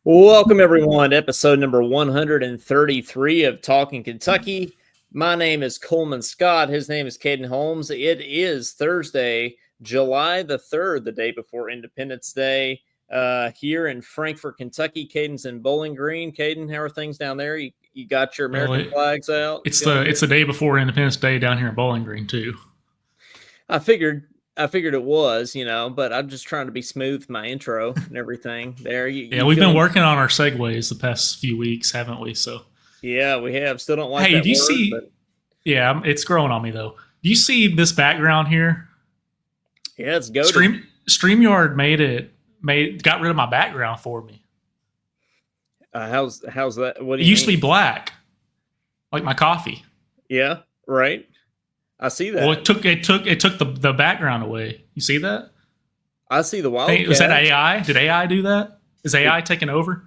Welcome, everyone, to episode number 133 of Talkin Kentucky. My name is Coleman Scott. His name is Caden Holmes. It is Thursday, July the 3rd, the day before Independence Day, here in Frankfort, Kentucky. Caden's in Bowling Green. Caden, how are things down there? You got your American flags out? It's the day before Independence Day down here in Bowling Green too. I figured it was, but I'm just trying to be smooth with my intro and everything there. We've been working on our segues the past few weeks, haven't we? So yeah, we have. Still don't like hey, that do you word, see? But yeah, it's growing on me though. Do you see this background here? Yeah, it's goated. StreamYard got rid of my background for me. How's that? What do it you used mean? to be black, like my coffee. Yeah, right. I see that. Well, it took the background away. You see that? I see the Wildcat. Hey, was that AI? Did AI do that? Is AI taking over?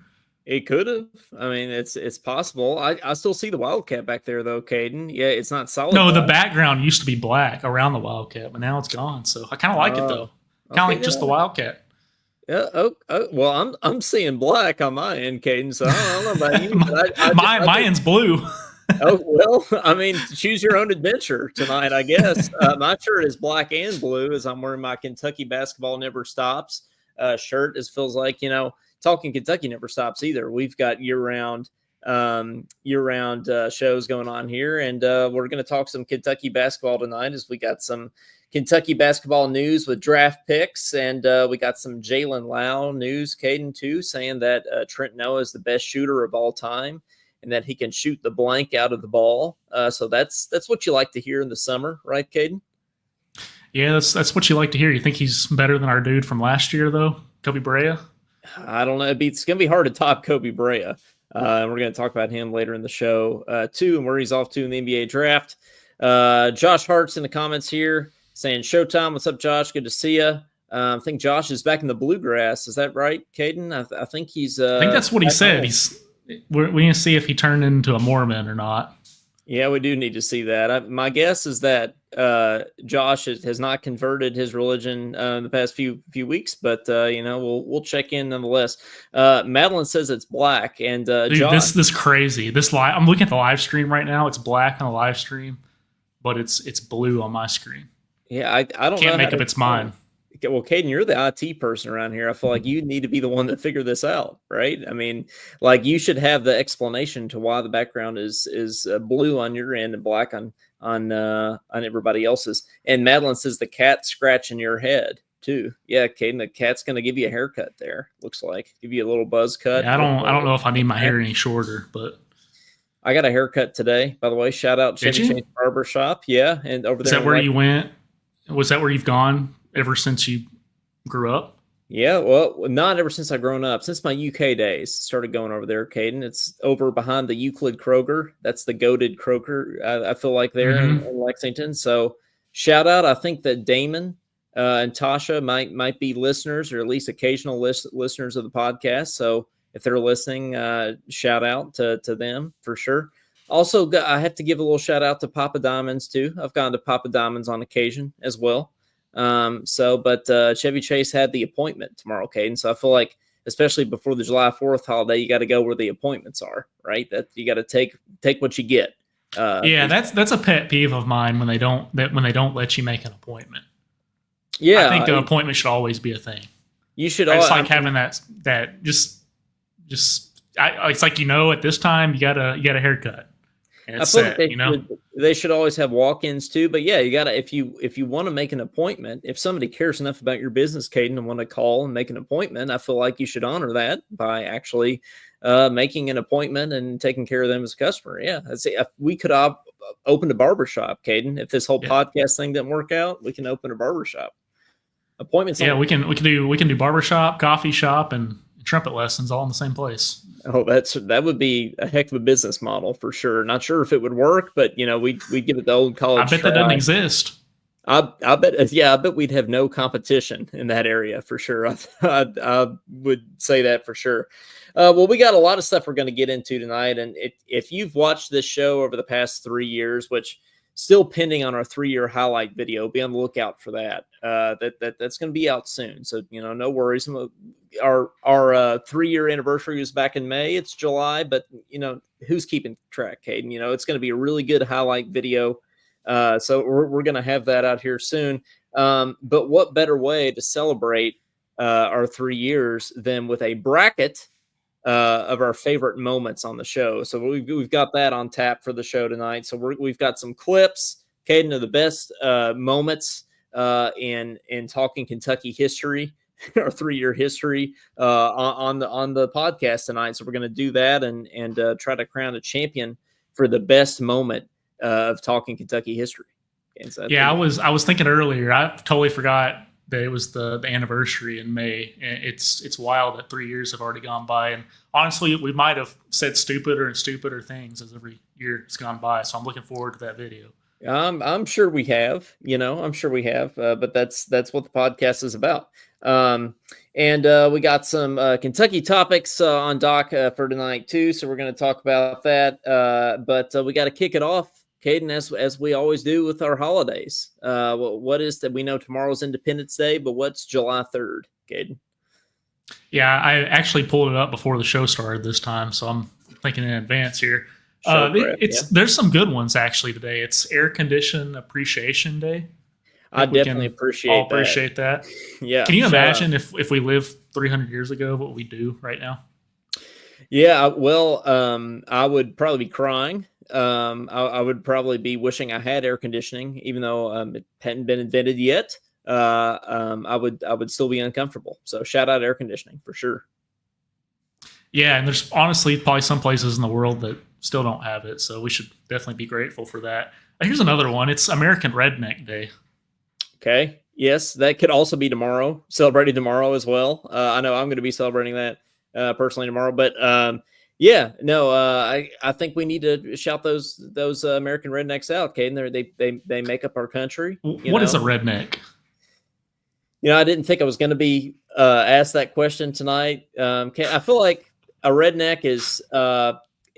It could have. I mean, it's possible. I still see the Wildcat back there though, Caden. Yeah, it's not solid. No, the background used to be black around the Wildcat, but now it's gone. So I kind of like it though. Kind of like just the Wildcat. Yeah. Well, I'm seeing black on my end, Caden. So I don't know about you. My end's blue. Oh, well, I mean, choose your own adventure tonight, I guess. My shirt is black and blue as I'm wearing my Kentucky Basketball Never Stops shirt. It feels like, Talking Kentucky never stops either. We've got year-round shows going on here, and we're going to talk some Kentucky basketball tonight as we got some Kentucky basketball news with draft picks, and we got some Jalen Lau news, Caden, too, saying that Trent Noah is the best shooter of all time, and that he can shoot the blank out of the ball. So that's what you like to hear in the summer, right, Caden? Yeah, that's what you like to hear. You think he's better than our dude from last year, though, Kobe Brea? I don't know. It's going to be hard to top Kobe Brea. And we're going to talk about him later in the show, too, and where he's off to in the NBA draft. Josh Hart's in the comments here saying, Showtime, what's up, Josh? Good to see you. I think Josh is back in the bluegrass. Is that right, Caden? I think he's I think that's what he said. We're going to see if he turned into a Mormon or not. Yeah, we do need to see that. My guess is that Josh has not converted his religion in the past few weeks, but we'll check in nonetheless. Madeline says it's black, and dude, Josh, this crazy. I'm looking at the live stream right now. It's black on the live stream, but it's blue on my screen. Yeah, I don't can't make up its mind. Well, Caden, you're the IT person around here. I feel like you need to be the one to figure this out, right? I mean, like you should have the explanation to why the background is blue on your end and black on everybody else's. And Madeline says the cat scratching your head too. Yeah, Caden, the cat's going to give you a haircut there. Looks like give you a little buzz cut. Yeah, I don't know if I need my hair any shorter, but I got a haircut today. By the way, shout out Chevy Chase Barber Shop. Yeah, and over there. Is that where you went? Was that where you've gone ever since you grew up? Yeah, well, not ever since I've grown up. Since my UK days, started going over there, Caden. It's over behind the Euclid Kroger. That's the goated Kroger, I feel like, there in Lexington. So shout out. I think that Damon and Tasha might be listeners, or at least occasional listeners of the podcast. So if they're listening, shout out to them for sure. Also, I have to give a little shout out to Papa Diamonds, too. I've gone to Papa Diamonds on occasion as well. But Chevy Chase had the appointment tomorrow, Caden. So I feel like, especially before the July 4th holiday, you got to go where the appointments are, right? That you got to take what you get. That's a pet peeve of mine when they don't let you make an appointment. Yeah, I think an appointment should always be a thing. You should. I just like having that just. It's like at this time you got a haircut. And it's set, they should always have walk-ins too. But yeah, you gotta if you want to make an appointment, if somebody cares enough about your business, Caden, and want to call and make an appointment, I feel like you should honor that by actually making an appointment and taking care of them as a customer. Yeah, we could open a barbershop, Caden. If this whole podcast thing didn't work out, we can open a barbershop. Appointments. Yeah, we can do barbershop, coffee shop, and trumpet lessons all in the same place. Oh, that would be a heck of a business model for sure. Not sure if it would work, but we'd give it the old college. I bet that doesn't exist. I bet we'd have no competition in that area for sure. I would say that for sure. Well, we got a lot of stuff we're going to get into tonight, and if you've watched this show over the past 3 years, which still pending on our 3-year highlight video, be on the lookout for that. That's going to be out soon, so no worries. our 3-year anniversary was back in May. It's July, but who's keeping track, Caden? It's going to be a really good highlight video. So we're going to have that out here soon. But what better way to celebrate our 3 years than with a bracket of our favorite moments on the show? So we've got that on tap for the show tonight. So we've got some clips, Caden, of the best moments in Talking Kentucky history, our 3-year history on the podcast tonight. So we're going to do that and try to crown a champion for the best moment of Talking Kentucky history. So I was thinking earlier. I totally forgot that it was the anniversary in May. And it's wild that 3 years have already gone by. And honestly, we might have said stupider things as every year has gone by. So I'm looking forward to that video. I'm sure we have, I'm sure we have, but that's what the podcast is about. And we got some Kentucky topics on doc for tonight too. So we're going to talk about that. But we got to kick it off, Caden, as we always do with our holidays. What is that? We know tomorrow's Independence Day, but what's July 3rd, Caden? Yeah, I actually pulled it up before the show started this time, so I'm thinking in advance here. There's some good ones actually today. It's Air Condition Appreciation Day. I definitely appreciate that. Yeah. Can you imagine if we lived 300 years ago, what we do right now? Yeah. Well, I would probably be crying. I would probably be wishing I had air conditioning, even though it hadn't been invented yet. I would still be uncomfortable. So shout out air conditioning for sure. Yeah, and there's honestly probably some places in the world that still don't have it, so we should definitely be grateful for that. Here's another one. It's American Redneck Day. Okay. Yes, that could also be tomorrow. Celebrated tomorrow as well. I know I'm going to be celebrating that personally tomorrow, but I think we need to shout those American rednecks out, Caden. They make up our country. What is a redneck? I didn't think I was going to be asked that question tonight. I feel like a redneck is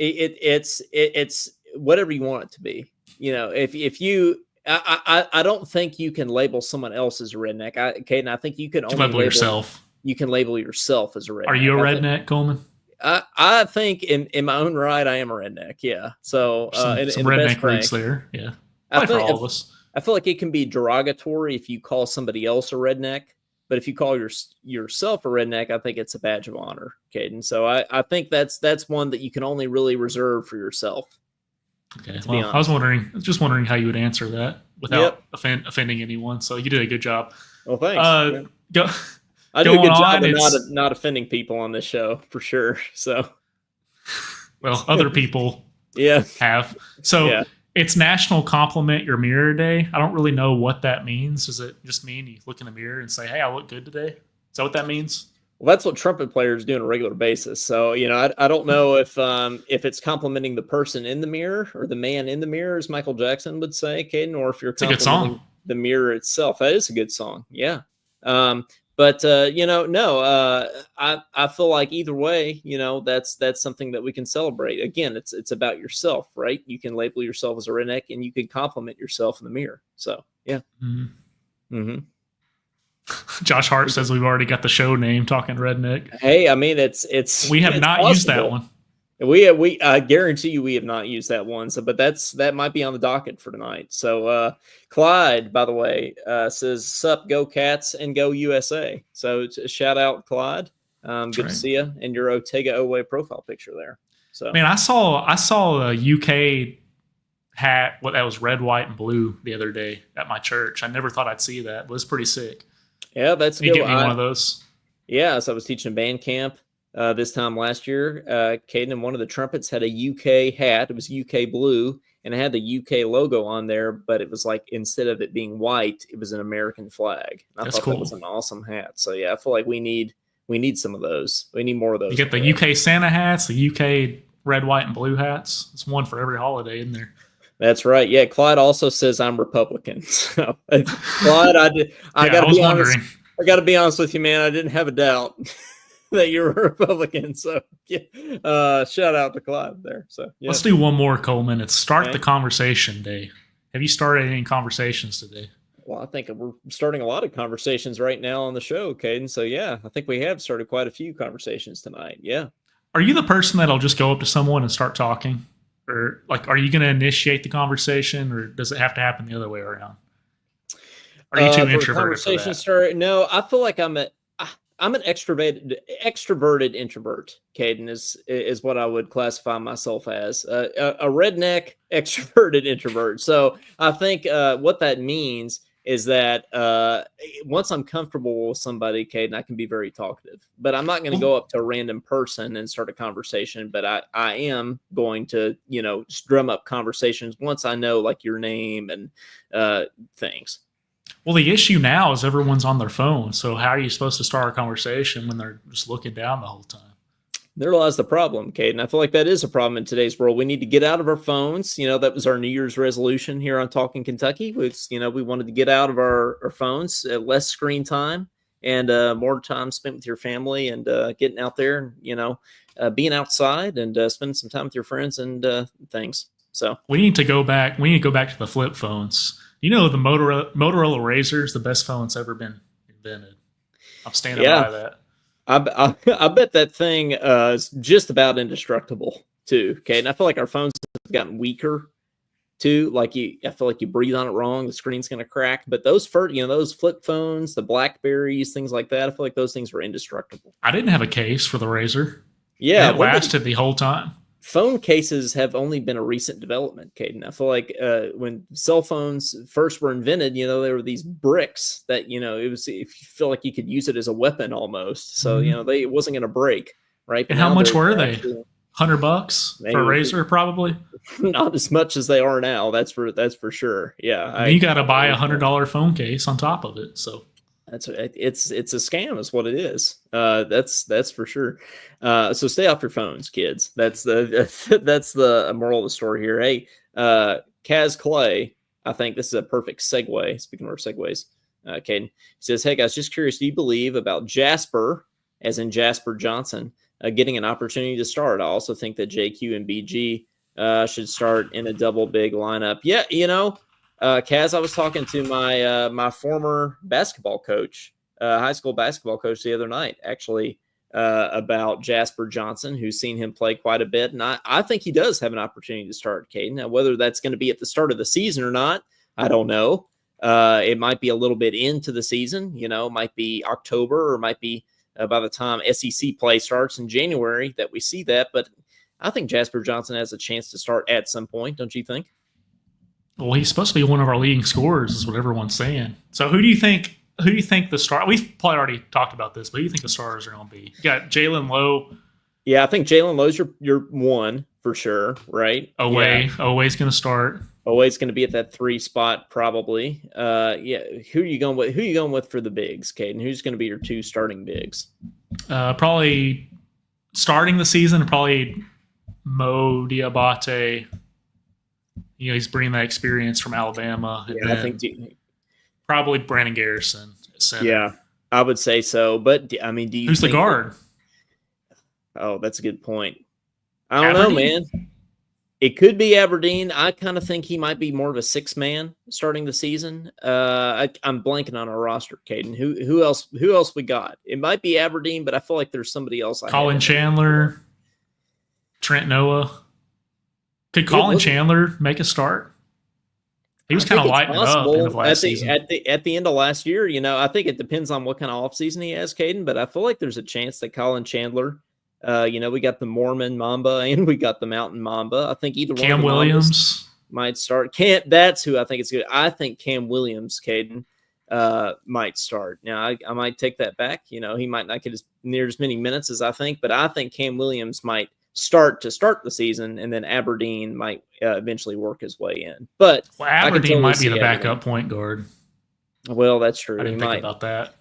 it's whatever you want it to be. If you, I don't think you can label someone else as a redneck. Caden, I think you can only label yourself. You can label yourself as a redneck. Are you a redneck, Coleman? I think in my own right, I am a redneck. Yeah. So some redneck roots there. Yeah. For all of us. I feel like it can be derogatory if you call somebody else a redneck, but if you call yourself a redneck, I think it's a badge of honor, Caden. So I think that's one that you can only really reserve for yourself. Okay. Well, I was wondering how you would answer that without offending anyone. So you did a good job. Well, thanks. I do a good job of not offending people on this show for sure. So, well, other people have. So. Yeah. It's National Compliment Your Mirror Day. I don't really know what that means. Does it just mean you look in the mirror and say, "Hey, I look good today"? Is that what that means? Well, that's what trumpet players do on a regular basis. So, I don't know if it's complimenting the person in the mirror or the man in the mirror, as Michael Jackson would say, Caden, or if you're complimenting the mirror itself. That is a good song. Yeah. But I feel like either way, that's something that we can celebrate. Again, it's about yourself, right? You can label yourself as a redneck, and you can compliment yourself in the mirror. So yeah. Mm-hmm. Mm-hmm. Josh Hart says we've already got the show name, Talking Redneck. Hey, I mean it's we have not used that one. We I guarantee you we have not used that one. So, but that might be on the docket for tonight. So, Clyde, by the way, says, "Sup, go Cats and go USA." So, shout out, Clyde. Good to see you and your Otega Oweh profile picture there. So, man, I saw a UK hat. What that was red, white, and blue the other day at my church. I never thought I'd see that, but it's pretty sick. Yeah, that's you get me one of those. Yeah, so I was teaching band camp. This time last year, Caden, and one of the trumpets had a UK hat. It was UK blue, and it had the UK logo on there, but it was like, instead of it being white, it was an American flag. And I thought that was an awesome hat. So yeah, I feel like we need some of those. We need more of those. You get the UK Santa hats, the UK red, white, and blue hats. It's one for every holiday in there. That's right. Yeah, Clyde also says I'm Republican. So, Clyde, I got to be honest. I got to be honest with you, man. I didn't have a doubt that you're a Republican. So, shout out to Clyde there. So, let's do one more, Coleman. It's Start the Conversation Day. Have you started any conversations today? Well, I think we're starting a lot of conversations right now on the show, Caden. So yeah, I think we have started quite a few conversations tonight. Yeah. Are you the person that'll just go up to someone and start talking? Or like, are you going to initiate the conversation, or does it have to happen the other way around? Are you too For introverted for conversation that? start, no, I feel like I'm an extroverted introvert. Caden is what I would classify myself as a redneck extroverted introvert. So I think what that means is that once I'm comfortable with somebody, Caden, I can be very talkative. But I'm not going to go up to a random person and start a conversation. But I am going to just drum up conversations once I know like your name and things. Well, the issue now is everyone's on their phone. So how are you supposed to start a conversation when they're just looking down the whole time? There lies the problem, Caden. I feel like that is a problem in today's world. We need to get out of our phones. That was our New Year's resolution here on Talkin Kentucky. We wanted to get out of our phones, less screen time, and more time spent with your family and getting out there and, being outside and spending some time with your friends and things. So we need to go back. We need to go back to the flip phones. The Motorola Razr is the best phone that's ever been invented. I'm standing by that. I bet that thing is just about indestructible too. Okay, and I feel like our phones have gotten weaker too. I feel like you breathe on it wrong, the screen's going to crack. But those those flip phones, the Blackberries, things like that, I feel like those things were indestructible. I didn't have a case for the Razr. Yeah, it lasted the whole time. Phone cases have only been a recent development, Caden. I feel like when cell phones first were invented, there were these bricks that, it was, if you feel like you could use it as a weapon almost. So, it wasn't going to break, right? But and how much were they? $100 for a Razr, probably? Not as much as they are now. That's for sure. Yeah. You got to buy a $100 phone case on top of it. So it's a scam is what it is. That's for sure. So stay off your phones, kids. That's the moral of the story here. Hey, Kaz Clay, I think this is a perfect segue. Speaking of our segues, Caden, he says, "Hey guys, just curious, do you believe about Jasper, as in Jasper Johnson, getting an opportunity to start? I also think that JQ and BG should start in a double big lineup." Yeah, Kaz, I was talking to my former basketball coach, high school basketball coach the other night, actually, about Jasper Johnson, who's seen him play quite a bit. And I think he does have an opportunity to start, Caden. Now, whether that's going to be at the start of the season or not, I don't know. It might be a little bit into the season, it might be October or might be by the time SEC play starts in January that we see that. But I think Jasper Johnson has a chance to start at some point, don't you think? Well, he's supposed to be one of our leading scorers, is what everyone's saying. So who do you think the star? We've probably already talked about this, but who do you think the stars are going to be? You got Jalen Lowe. Yeah, I think Jalen Lowe's your one for sure, right? Oway's going to start. Oway's going to be at that 3 spot probably. Yeah, who are you going with? Who are you going with for the bigs, Caden? Who's going to be your 2 starting bigs? Probably starting the season, probably Mo Diabate. He's bringing that experience from Alabama. Yeah, I think probably Brandon Garrison. Yeah, I would say so. But I mean, who's the guard? Oh, that's a good point. I don't know, man. It could be Aberdeen. I kind of think he might be more of a 6-man starting the season. I'm blanking on our roster, Caden. Who else we got? It might be Aberdeen, but I feel like there's somebody else. Colin Chandler, Trent Noah. Could Colin Chandler make a start? He was kind of lighting it up end of last season. At the end of last year, I think it depends on what kind of offseason he has, Caden, but I feel like there's a chance that Colin Chandler, we got the Mormon Mamba and we got the Mountain Mamba. I think either Cam one of Williams might start. That's who I think is good. I think Cam Williams, Caden, might start. Now, I might take that back. He might not get near as many minutes as I think, but I think Cam Williams might start the season, and then Aberdeen might eventually work his way in. But Aberdeen might be the backup point guard. Well, that's true. I didn't think about that.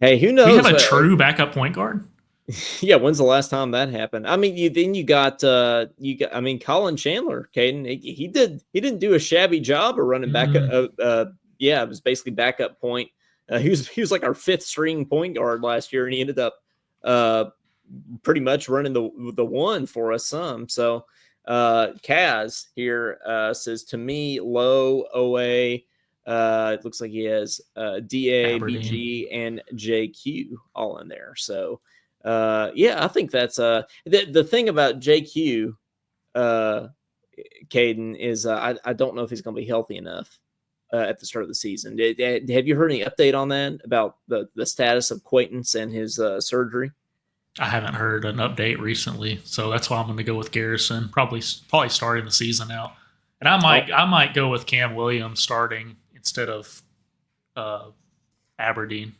Hey, who knows? We have a true backup point guard. Yeah, when's the last time that happened? I mean, you got Colin Chandler, Caden. He didn't do a shabby job of running back. It was basically backup point. He was like our 5th string point guard last year, and he ended up pretty much running the one for us some. So Kaz here says, to me, Lowe, Owe, It looks like he has DA, Aberdeen. BG, and JQ all in there. So, yeah, I think that's the thing about JQ, Caden, is I don't know if he's going to be healthy enough at the start of the season. Have you heard any update on that about the status of Quaintance and his surgery? I haven't heard an update recently, so that's why I'm going to go with Garrison. Probably starting the season out, and I might go with Cam Williams starting instead of Aberdeen.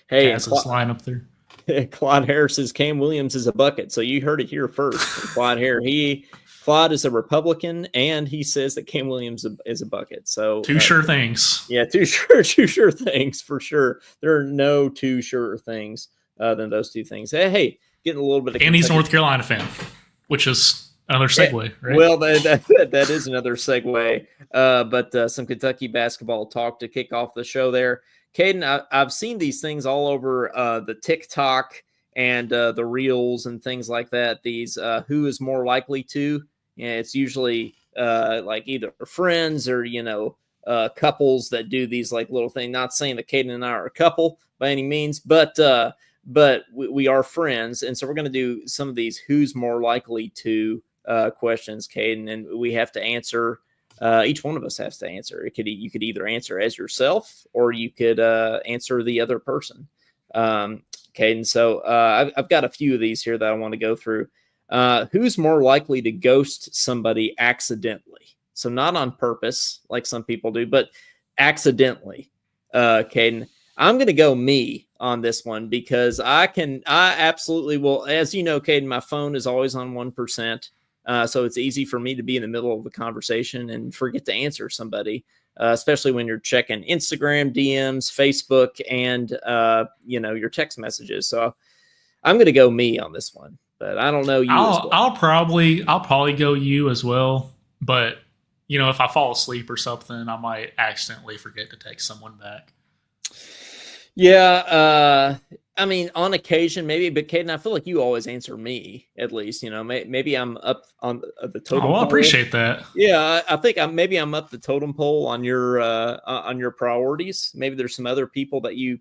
Hey, Kaz's lineup there. Claude Harris says Cam Williams is a bucket, so you heard it here first. Claude Harris, Claude is a Republican, and he says that Cam Williams is a bucket. So two sure things. Yeah, two sure things for sure. There are no two sure things than those two things. Hey, getting a little bit of and he's a North Carolina fan, which is another segue, right? Well, that is another segue. But some Kentucky basketball talk to kick off the show there. Caden, I've seen these things all over the TikTok and the reels and things like that. These who is more likely to. Yeah, it's usually like either friends or couples that do these like little things. Not saying that Caden and I are a couple by any means, but we are friends, and so we're going to do some of these who's more likely to questions, Caden, and we have to answer. Each one of us has to answer. You could either answer as yourself or you could answer the other person. Caden, so I've got a few of these here that I want to go through. Who's more likely to ghost somebody accidentally? So not on purpose, like some people do, but accidentally. Caden, I'm going to go me on this one because I absolutely will. As you know, Caden, my phone is always on 1%. So it's easy for me to be in the middle of a conversation and forget to answer somebody, especially when you're checking Instagram, DMs, Facebook, and, your text messages. So I'm going to go me on this one, but I don't know you. I'll probably go you as well. But, if I fall asleep or something, I might accidentally forget to text someone back. Yeah, I mean, on occasion, maybe, but Caden, I feel like you always answer me, at least. Maybe I'm up on the totem pole. I appreciate that. Yeah, I think maybe I'm up the totem pole on your priorities. Maybe there's some other people that you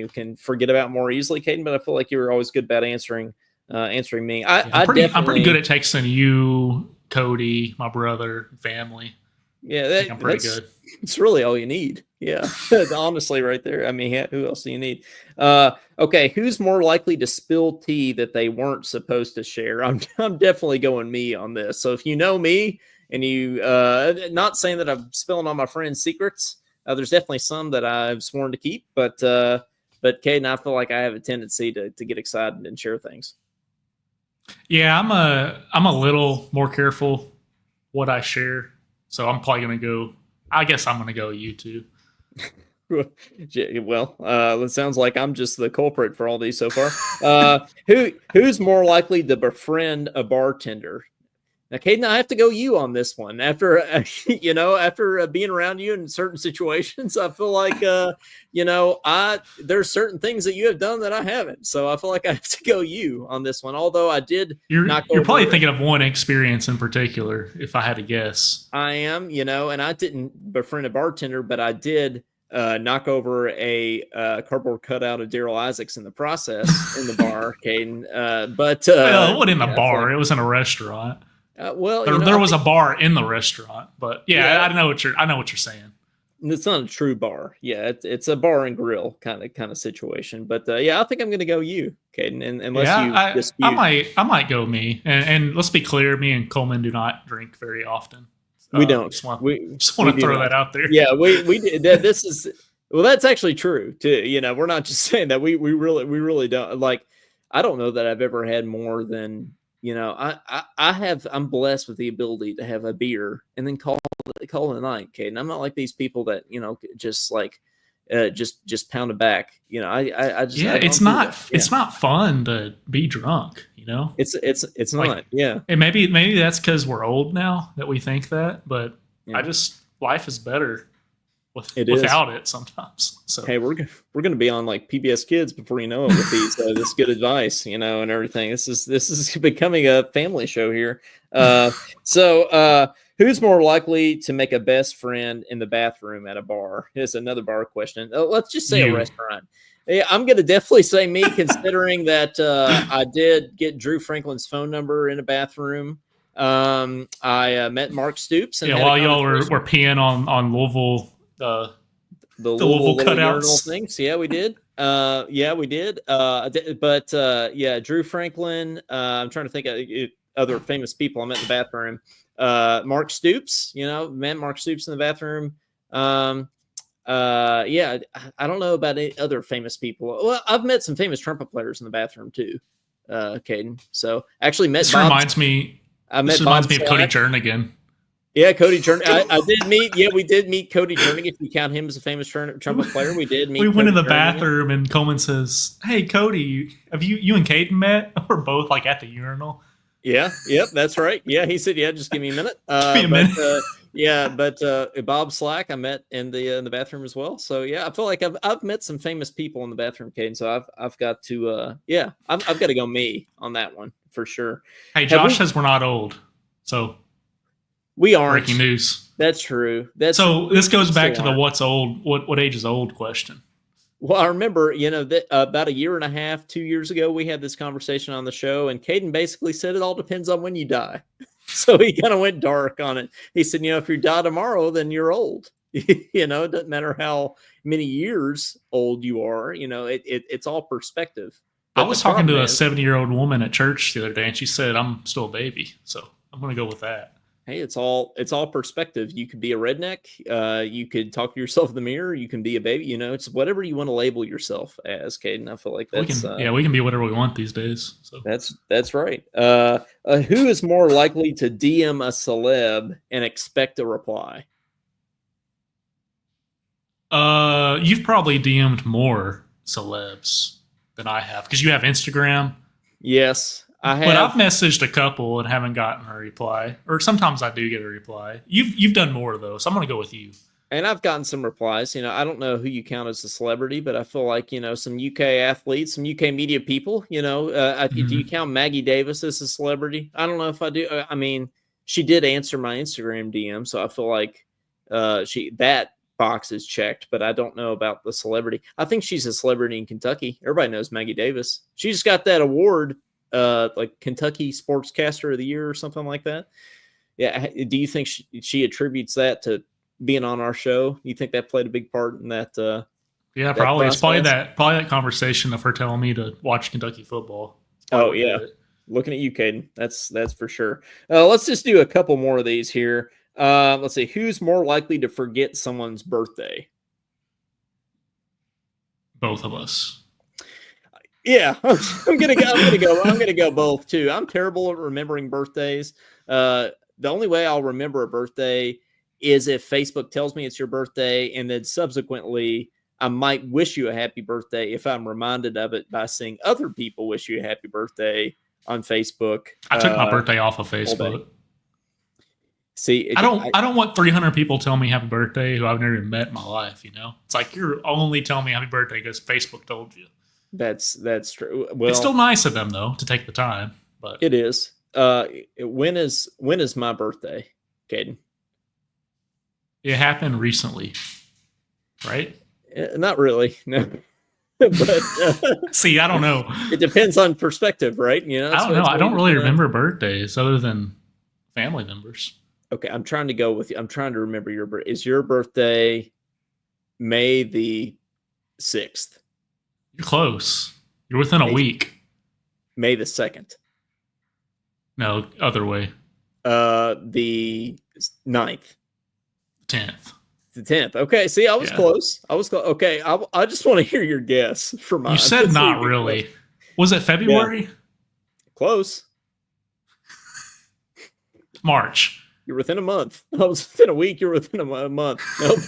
can forget about more easily, Caden, but I feel like you're always good about answering me. I'm pretty good at texting you, Cody, my brother, family. Yeah, I'm pretty good. It's really all you need. Yeah, honestly, right there. I mean, who else do you need? Okay, who's more likely to spill tea that they weren't supposed to share? I'm definitely going me on this. So if you know me and you, not saying that I'm spilling all my friends' secrets, there's definitely some that I've sworn to keep. But Caden, I feel like I have a tendency to get excited and share things. Yeah, I'm a little more careful what I share. So I'm probably going to go, I guess I'm going to go you too. Well, it sounds like I'm just the culprit for all these so far. Who's more likely to befriend a bartender? Now, Caden, I have to go you on this one. After being around you in certain situations, I feel like there's certain things that you have done that I haven't. So I feel like I have to go you on this one. Although I did, you're probably thinking of one experience in particular. If I had to guess, I am. And I didn't befriend a bartender, but I did knock over a cardboard cutout of Daryl Isaacs in the process in the bar, Caden. It wasn't in the bar; it was in a restaurant. There was a bar in the restaurant, but I know what you're saying. It's not a true bar. Yeah, it's a bar and grill kind of situation. But I think I'm going to go you, Caden. And unless you dispute, I might go me. And let's be clear, me and Coleman do not drink very often. We don't. Just want to throw that out there. Yeah, we this is that's actually true too. We're not just saying that. We really don't. Like, I don't know that I've ever had more than. I'm blessed with the ability to have a beer and then call it a night, Kate. And I'm not like these people that, just like, just pound it back. It's not fun to be drunk, It's like, not. Yeah. And maybe that's because we're old now that we think that, but life is better without it sometimes. So hey, we're gonna be on like PBS Kids before you know it with these this good advice, and everything. This is becoming a family show here. So Who's more likely to make a best friend in the bathroom at a bar? Here's another bar question. Let's just say a restaurant. Yeah, I'm going to definitely say me, considering that I did get Drew Franklin's phone number in a bathroom. I met Mark Stoops. And while y'all were peeing on Louisville, the Louisville cutouts things. Yeah, we did. We did. But Drew Franklin. I'm trying to think of other famous people I met in the bathroom. Mark Stoops, met Mark Stoops in the bathroom. I don't know about any other famous people. Well, I've met some famous trumpet players in the bathroom too, Caden. So actually met. This reminds me of Cody Jernigan. Yeah, Cody Jernigan. I did meet. Yeah, we did meet Cody Jernigan. If you count him as a famous trumpet player, we did meet. We went in the bathroom and Coleman says, "Hey, Cody, have you and Caden met? We're both like at the urinal." Yeah, yep, that's right. Yeah, he said, "Yeah, just give me a minute." Bob Slack I met in the bathroom as well. So yeah, I feel like I've met some famous people in the bathroom, Caden. So I've got to I've got to go me on that one for sure. Hey, Josh says we're not old, so we aren't. Breaking news. That's true. This goes back to the what's old, what age is old question. Well, I remember, that about a year and a half, 2 years ago, we had this conversation on the show, and Caden basically said it all depends on when you die. So he kind of went dark on it. He said, if you die tomorrow, then you're old. It doesn't matter how many years old you are. It's all perspective. But I was talking to a 70-year-old woman at church the other day, and she said, I'm still a baby. So I'm going to go with that. Hey, it's all perspective. You could be a redneck. You could talk to yourself in the mirror. You can be a baby. It's whatever you want to label yourself as, Caden. I feel like that's we can be whatever we want these days. So that's right. Who is more likely to DM a celeb and expect a reply? You've probably DM'd more celebs than I have because you have Instagram. Yes. But I've messaged a couple and haven't gotten a reply. Or sometimes I do get a reply. You've done more though, so I'm gonna go with you. And I've gotten some replies. I don't know who you count as a celebrity, but I feel like some UK athletes, some UK media people. Do you count Maggie Davis as a celebrity? I don't know if I do. I mean, she did answer my Instagram DM, so I feel like that box is checked. But I don't know about the celebrity. I think she's a celebrity in Kentucky. Everybody knows Maggie Davis. She just got that award. Like Kentucky Sportscaster of the Year or something like that. Yeah. Do you think she attributes that to being on our show? You think that played a big part in that? Yeah, probably. It's probably that conversation of her telling me to watch Kentucky football. Oh yeah. Looking at you, Caden. That's for sure. Let's just do a couple more of these here. Let's see. Who's more likely to forget someone's birthday? Both of us. Yeah, I'm gonna go both too. I'm terrible at remembering birthdays. The only way I'll remember a birthday is if Facebook tells me it's your birthday, and then subsequently I might wish you a happy birthday if I'm reminded of it by seeing other people wish you a happy birthday on Facebook. I took my birthday off of Facebook. See, I don't want 300 people telling me happy birthday who I've never even met in my life. It's like you're only telling me happy birthday because Facebook told you. That's true. Well, it's still nice of them though to take the time, but it is. When is my birthday, Caden? It happened recently, right? Not really, no. But see, I don't know. It depends on perspective, right? I don't know. I don't really remember birthdays other than family members. Okay, I'm trying to go with you. I'm trying to remember your birthday. Is your birthday May the 6th? You're close. You're within a week. May the 2nd. No, other way. The 9th. 10th. The 10th. Okay, see, I was close. Okay, I just want to hear your guess for mine. You said not really. Was it February? Yeah. Close. March. You're within a month. I was within a week. You're within a month. Nope.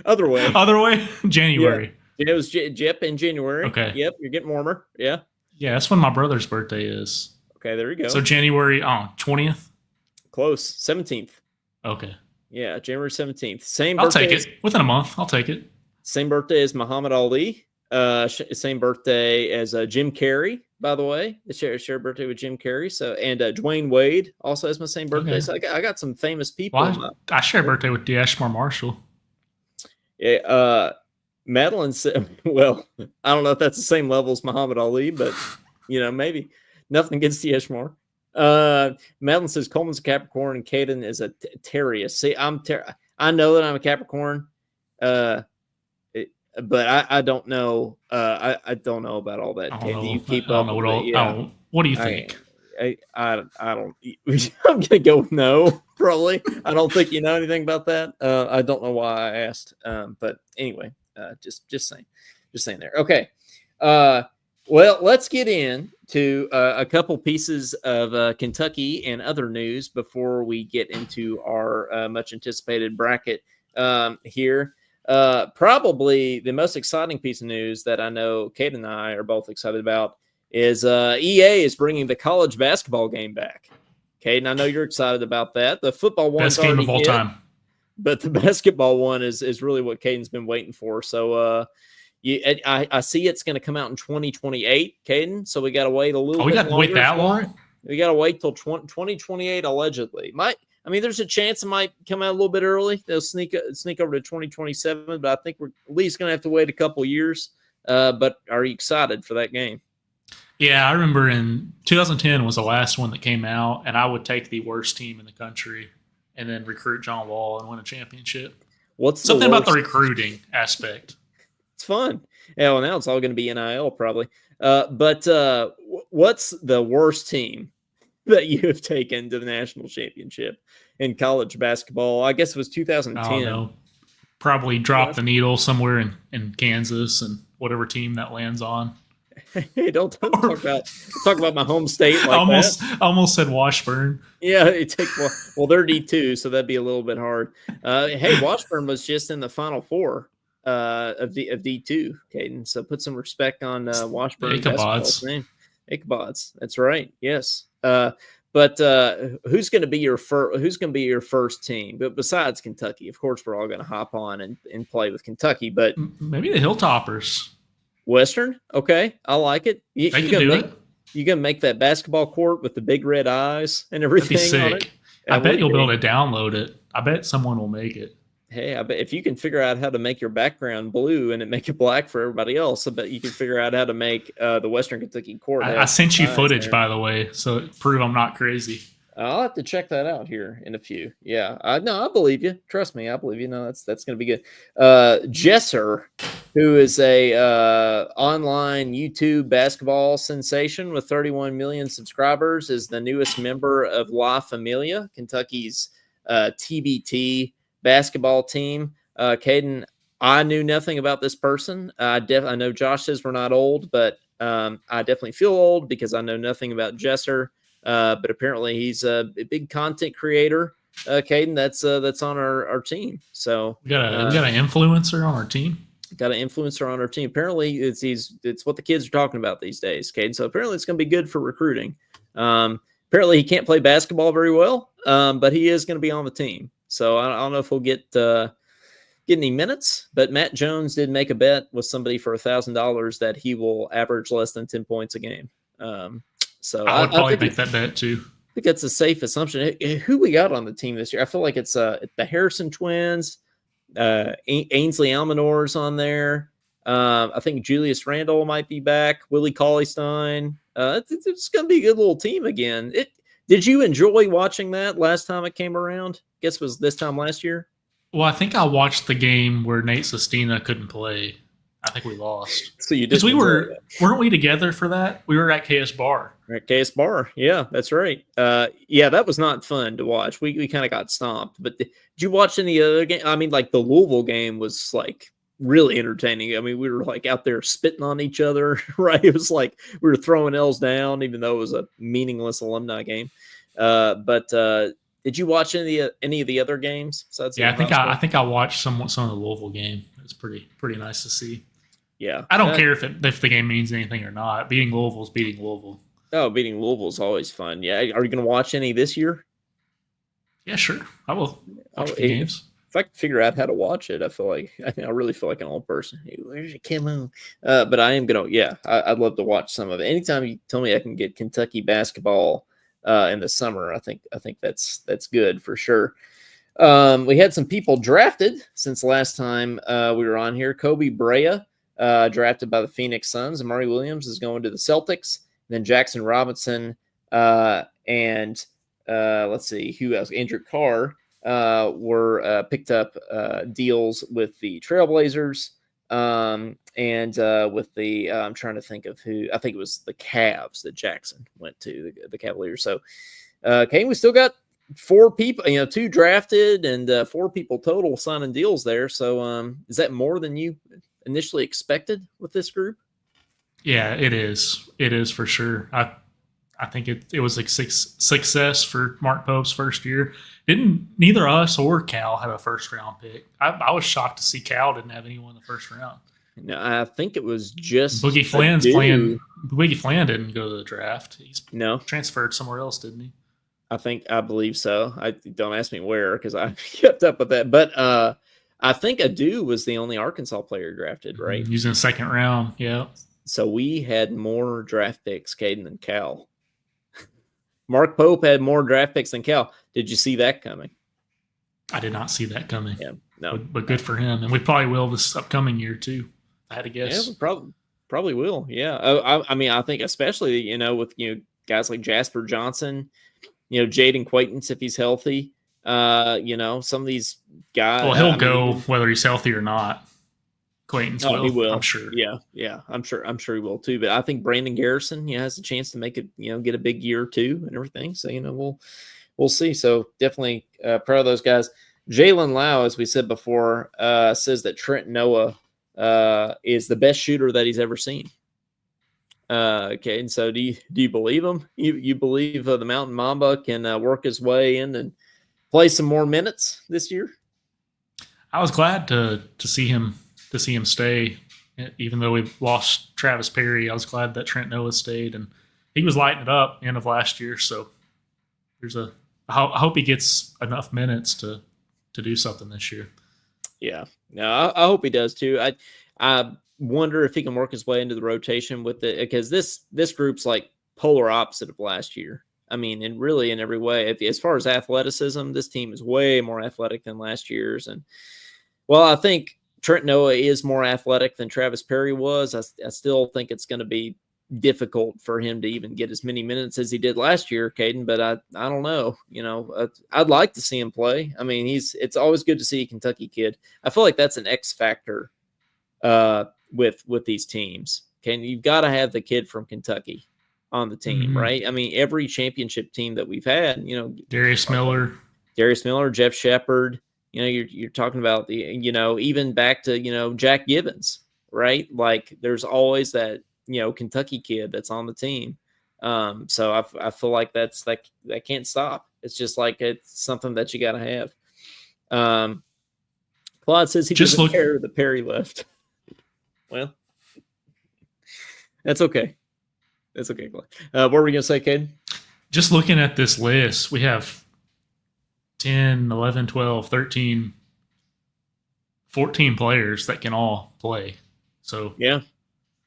Other way. Other way? January. Yeah. It was Jip in January. Okay. Yep, you're getting warmer. Yeah. Yeah, that's when my brother's birthday is. Okay, there you go. So January 20th? Close. 17th. Okay. Yeah, January 17th. Same I'll birthday. take it. Within a month, I'll take it. Same birthday as Muhammad Ali. Same birthday as Jim Carrey, by the way. Share birthday with Jim Carrey. So, and Dwayne Wade also has my same birthday. Okay. So I got some famous people. Well, I share a birthday with D. Ashmore Marshall. Yeah. Madeline said, well, I don't know if that's the same level as Muhammad Ali, but maybe. Nothing against D. Ashmore. Madeline says Coleman's a Capricorn and Caden is a Terrius. See, I know that I'm a Capricorn. But I don't know. I don't know about all that. Do you keep up? What do you think? I don't. I'm gonna go with no. Probably. I don't think you know anything about that. I don't know why I asked. But anyway, just saying there. Okay. Well, let's get into a couple pieces of Kentucky and other news before we get into our much anticipated bracket here. Probably the most exciting piece of news that I know Kate and I are both excited about is EA is bringing the college basketball game back. Kate, and I know you're excited about that. The football one best game of all time, but the basketball one is really what Caden's been waiting for. So I see it's going to come out in 2028, Caden. So we got to wait a little. We got to wait that long. We got to wait till 2028 allegedly. There's a chance it might come out a little bit early. They'll sneak over to 2027, but I think we're at least going to have to wait a couple years. But are you excited for that game? Yeah, I remember in 2010 was the last one that came out, and I would take the worst team in the country and then recruit John Wall and win a championship. What's something about the recruiting aspect? It's fun. Yeah, well, now it's all going to be NIL probably. But what's the worst team that you have taken to the national championship in college basketball? I guess it was 2010. No. Probably drop the needle somewhere in Kansas and whatever team that lands on. Hey, don't talk about my home state like I almost said Washburn. Yeah, they're D2, so that'd be a little bit hard. Hey, Washburn was just in the Final Four of D2, Caden. So put some respect on Washburn basketball's name. Ichabod's. That's right. Yes. But who's going to be your first team? But besides Kentucky, of course, we're all going to hop on and play with Kentucky. But maybe the Hilltoppers. Western, okay, I like it. They can do it. You gonna make that basketball court with the big red eyes and everything on it? I bet you'll be able to download it. I bet someone will make it. Hey, I bet if you can figure out how to make your background blue and make it black for everybody else, I bet you can figure out how to make the Western Kentucky court. I sent you footage, by the way, so prove I'm not crazy. I'll have to check that out here in a few. Yeah, I believe you. Trust me, I believe you. No, that's going to be good. Jesser, who is a online YouTube basketball sensation with 31 million subscribers, is the newest member of La Familia, Kentucky's TBT basketball team. Caden, I knew nothing about this person. I know Josh says we're not old, but I definitely feel old because I know nothing about Jesser. But apparently he's a big content creator. Caden, that's on our team. So we got an influencer on our team. Got an influencer on our team. Apparently it's what the kids are talking about these days, Caden. So apparently it's going to be good for recruiting. Apparently he can't play basketball very well, but he is going to be on the team. So I don't know if we'll get any minutes, but Matt Jones did make a bet with somebody for $1,000 that he will average less than 10 points a game. So I would probably make that bet too. I think that's a safe assumption. Who we got on the team this year? I feel like it's the Harrison twins. Ainsley Almanor's on there. I think Julius Randle might be back. Willie Cauley-Stein. It's going to be a good little team again. Did you enjoy watching that last time it came around? I guess it was this time last year. Well, I think I watched the game where Nate Sestina couldn't play. I think we lost. So you did. Because weren't we together for that? We were at KS Bar. At KS Bar, yeah, that's right. Yeah, that was not fun to watch. We kind of got stomped. But did you watch any other game? I mean, like the Louisville game was like really entertaining. I mean, we were like out there spitting on each other, right? It was like we were throwing L's down, even though it was a meaningless alumni game. But did you watch any of the other games? Yeah, I think I watched some of the Louisville game. It was pretty nice to see. Yeah, I don't care if the game means anything or not. Beating Louisville is beating Louisville. Oh, beating Louisville is always fun. Yeah, are you going to watch any this year? Yeah, sure. I will watch the games. if I could figure out how to watch it, I really feel like an old person. Hey, where's your camo? But I am gonna, yeah, I'd love to watch some of it. Anytime you tell me I can get Kentucky basketball in the summer, I think that's good for sure. We had some people drafted since last time we were on here. Kobe Brea, drafted by the Phoenix Suns, and Murray Williams is going to the Celtics. Then Jackson Robinson and let's see who else. Andrew Carr were picked up deals with the Trailblazers and with the I'm trying to think of who. I think it was the Cavs that Jackson went to, the Cavaliers. So we still got 4 people, 2 drafted and 4 people total signing deals there. So is that more than you initially expected with this group? Yeah, it is. It is for sure. I think it was a success for Mark Pope's first year. Neither us or Cal have a first round pick. I was shocked to see Cal didn't have anyone in the first round. No, I think it was just Boogie Flynn's playing. Boogie Flynn didn't go to the draft. He's transferred somewhere else, didn't he? I believe so. Don't ask me where because I kept up with that. But I think Adu was the only Arkansas player drafted, right? He's in the second round. Yeah. So we had more draft picks, Caden, than Cal. Mark Pope had more draft picks than Cal. Did you see that coming? I did not see that coming. Yeah, no. But good for him. And we probably will this upcoming year, too. I had to guess. Yeah, probably will. Yeah. I mean, I think especially, with, guys like Jasper Johnson, Jaden Quaintance, if he's healthy, some of these guys. Well, he'll go whether he's healthy or not. Quaintance will. He will. I'm sure. Yeah. I'm sure he will too. But I think Brandon Garrison, has a chance to make it, get a big year too and everything. So, we'll see. So definitely proud of those guys. Jalen Lau, as we said before, says that Trent Noah is the best shooter that he's ever seen. Okay, and so do you believe him? You believe the Mountain Mamba can work his way in and play some more minutes this year? I was glad to see him stay, even though we lost Travis Perry. I was glad that Trent Noah stayed, and he was lighting it up end of last year. So I hope he gets enough minutes to do something this year. Yeah, no, I hope he does too. I wonder if he can work his way into the rotation with it, because this group's like polar opposite of last year. I mean, and really in every way, as far as athleticism, this team is way more athletic than last year's. And well, I think Trent Noah is more athletic than Travis Perry was. I still think it's going to be difficult for him to even get as many minutes as he did last year, Caden, but I don't know. I'd like to see him play. I mean, it's always good to see a Kentucky kid. I feel like that's an X factor with these teams. Okay, you've got to have the kid from Kentucky on the team, right? I mean, every championship team that we've had, Darius Miller, Jeff Shepard, you're talking about the, even back to, Jack Gibbons, right? Like there's always that, Kentucky kid that's on the team. So I feel like that can't stop. It's just like, it's something that you got to have. Claude says he doesn't care that Perry left. Well, that's okay. That's okay, Claude. What were we going to say, Caden? Just looking at this list, we have 10, 11, 12, 13, 14 players that can all play. So yeah,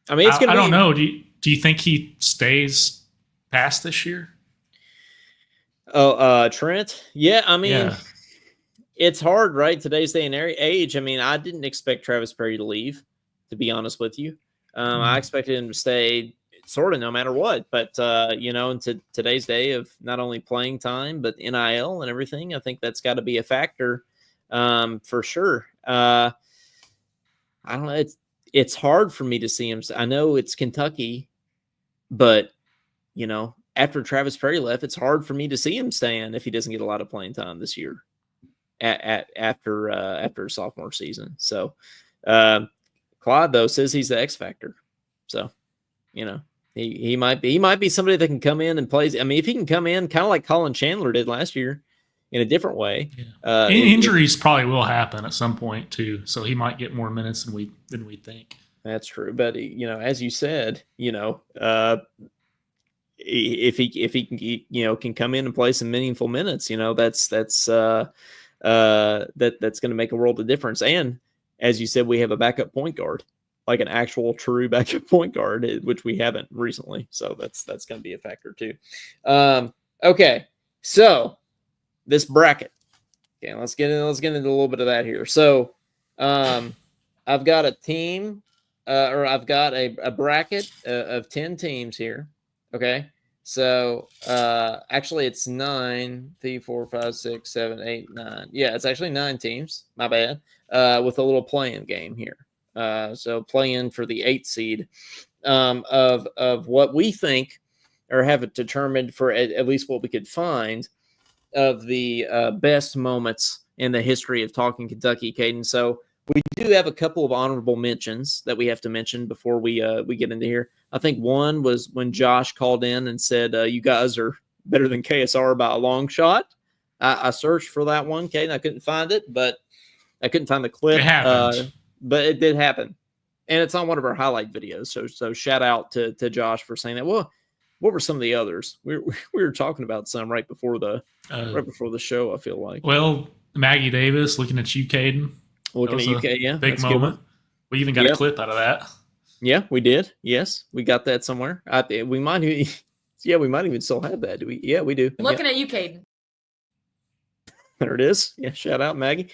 I mean, I don't know. Do you think he stays past this year? Oh, Trent? Yeah, I mean, It's hard, right? Today's day and age. I mean, I didn't expect Travis Perry to leave, to be honest with you. I expected him to stay sort of no matter what. But, in today's day of not only playing time, but NIL and everything, I think that's got to be a factor for sure. I don't know. It's hard for me to see him. I know it's Kentucky, but, after Travis Perry left, it's hard for me to see him staying if he doesn't get a lot of playing time this year after sophomore season. So Claude, though, says he's the X factor. So, he might be somebody that can come in and play. I mean, if he can come in kind of like Colin Chandler did last year in a different way. Yeah. Injuries probably will happen at some point too. So he might get more minutes than we think. That's true. But, as you said, if he can, can come in and play some meaningful minutes, that's that's going to make a world of difference. And as you said, we have a backup point guard, like an actual true backup point guard, which we haven't recently. So that's going to be a factor too. Okay, so this bracket. Okay, let's get into a little bit of that here. So, I've got a team, or I've got a bracket of 10 teams here. Okay, so actually it's 9, 3, 4, 5, 6, 7, 8, 9. Yeah, it's actually 9 teams. My bad. With a little play-in game here. So play-in for the 8th seed of what we think or have it determined for at least what we could find of the best moments in the history of Talking Kentucky, Caden. So we do have a couple of honorable mentions that we have to mention before we get into here. I think one was when Josh called in and said, you guys are better than KSR by a long shot. I searched for that one, Caden. I couldn't find it, but I couldn't find the clip. It happened. But it did happen. And it's on one of our highlight videos. So shout out to Josh for saying that. Well, what were some of the others? We were talking about some right before the show, I feel like. Well, Maggie Davis, looking at you, Caden. Looking at UK, yeah. Big moment. We even got a clip out of that. Yeah, we did. Yes, we got that somewhere. We might even still have that. Do we? Yeah, we do. Looking at you, Caden. There it is. Yeah, shout out Maggie.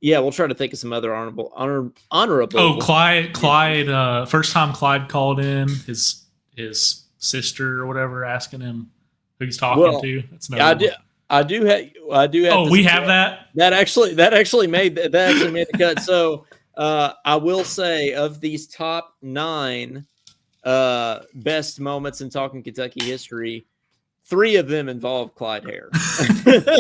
Yeah, we'll try to think of some other honorable. Oh, Clyde. First time Clyde called in, his sister or whatever, asking him who he's talking to. That's I do have. Oh, we have that. That actually made the cut. So I will say, of these top 9 best moments in Talking Kentucky history, 3 of them involve Clyde Hare.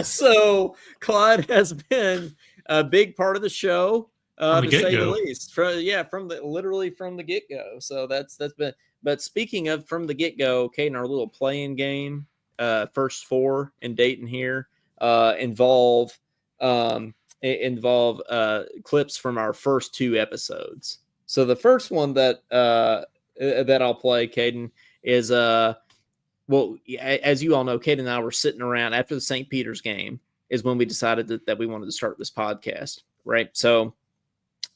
So Clyde has been a big part of the show, to say the least. From the get-go. So that's been. But speaking of from the get-go, okay, in our little playing game, first 4 in Dayton here involve clips from our first 2 episodes. So the first one that I'll play, Caden, is well, as you all know, Caden and I were sitting around after the St. Peter's game is when we decided that we wanted to start this podcast, right? So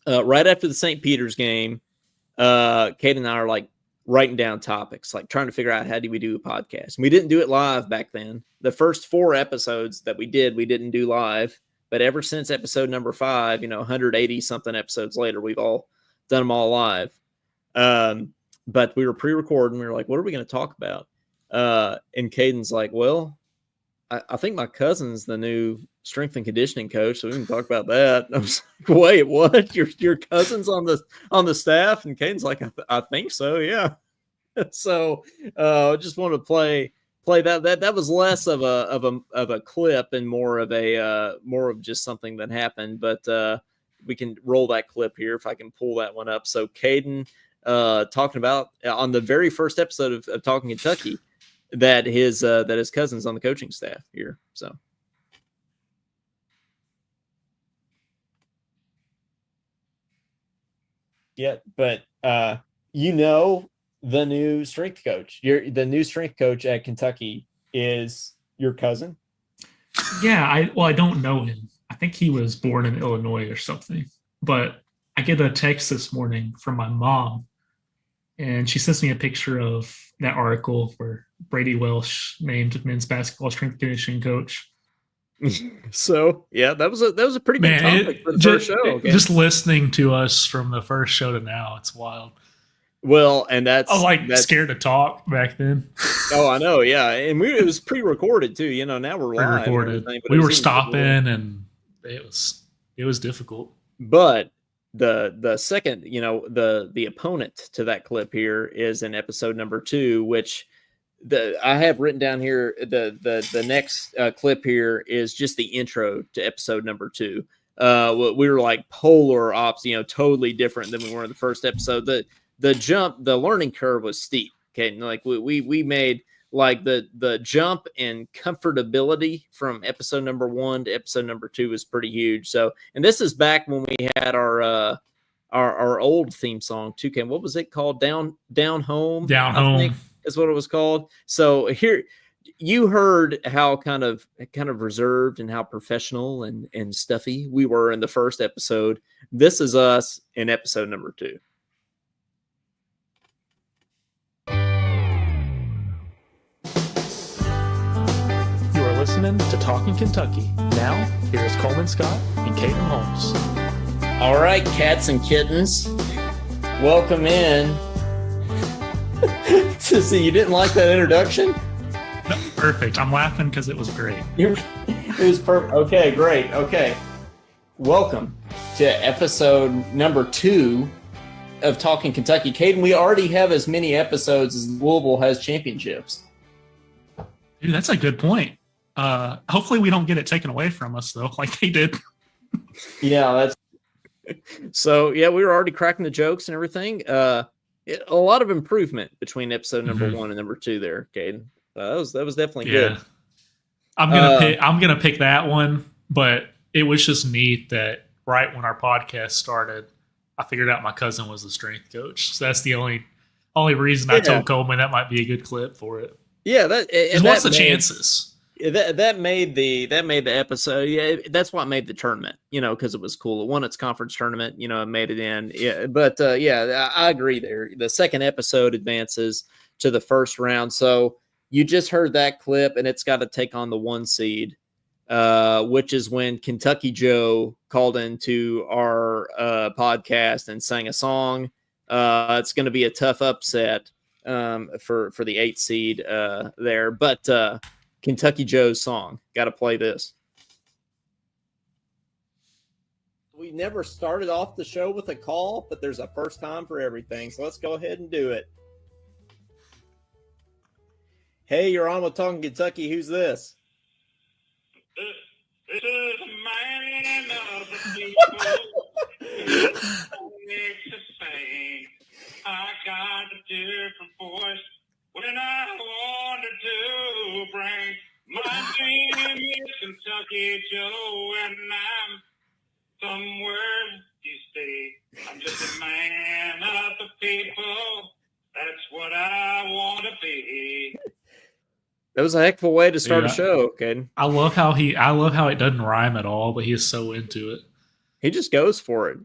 right after the St. Peter's game, Caden and I are like writing down topics, like trying to figure out how do we do a podcast. And we didn't do it live back then. The first 4 episodes that we didn't do live. But ever since episode number 5, 180 something episodes later, we've all done them all live. But we were pre-recording. We were like, what are we going to talk about? And Caden's like, well, I think my cousin's the new strength and conditioning coach, so we can talk about that. And I was like, wait, what? Your cousin's on the staff? And Caden's like, I think so, yeah. So I just wanted to play that. That was less of a clip and more of just something that happened. But we can roll that clip here if I can pull that one up. So Caden talking about on the very first episode of Talking Kentucky that his cousin's on the coaching staff here. So. Yeah, but the new strength coach. The new strength coach at Kentucky is your cousin? Yeah, I don't know him. I think he was born in Illinois or something. But I get a text this morning from my mom, and she sends me a picture of that article where Brady Welsh named men's basketball strength conditioning coach. So yeah, that was a pretty good topic for the first show. Okay? Just listening to us from the first show to now, it's wild. Well, and I was scared to talk back then. Oh, I know, yeah, and it was pre-recorded too. Now we're live. Pre-recorded. We were stopping, and it was difficult. But the second, the opponent to that clip here is in episode number 2, which. I have written down here the next clip here is just the intro to episode number 2. We were like polar opposites, totally different than we were in the first episode. The learning curve was steep. Okay, like we made like the jump in comfortability from episode number 1 to episode number 2 was pretty huge. So, and this is back when we had our old theme song too. Ken, what was it called? Down Home. Down Home. Is what it was called. So here, you heard how kind of reserved and how professional and stuffy we were in the first episode. This is us in episode number 2. You are listening to Talkin Kentucky. Now, here's Coleman Scott and Caden Holmes. All right, cats and kittens, welcome in. So you didn't like that introduction? No, perfect. I'm laughing because it was great. It was perfect. Okay, great. Okay. Welcome to episode number 2 of Talkin Kentucky. Caden, we already have as many episodes as Louisville has championships. Dude, that's a good point. Hopefully we don't get it taken away from us, though, like they did. Yeah, that's... So, yeah, we were already cracking the jokes and everything. A lot of improvement between episode number 1 and number 2 there, Caden. That was definitely good. I'm gonna pick that one, but it was just neat that right when our podcast started, I figured out my cousin was the strength coach. So that's the only reason I told Coleman that might be a good clip for it. Yeah, what's the chances? That made the episode. Yeah, that's what made the tournament. Because it was cool. It won its conference tournament. It made it in. Yeah, but I agree there. The second episode advances to the first round. So you just heard that clip, and it's got to take on the 1 seed, which is when Kentucky Joe called into our podcast and sang a song. It's going to be a tough upset for the 8 seed there, but Kentucky Joe's song. Got to play this. We never started off the show with a call, but there's a first time for everything, so let's go ahead and do it. Hey, you're on with Talkin Kentucky. Who's this? This is a man of the people. I got a different voice when I wanted to bring my name is Kentucky Joe, and I'm somewhere you stay. I'm just a man of the people. That's what I want to be. That was a heck of a way to start a show, Caden. I love how it doesn't rhyme at all, but he is so into it. He just goes for it.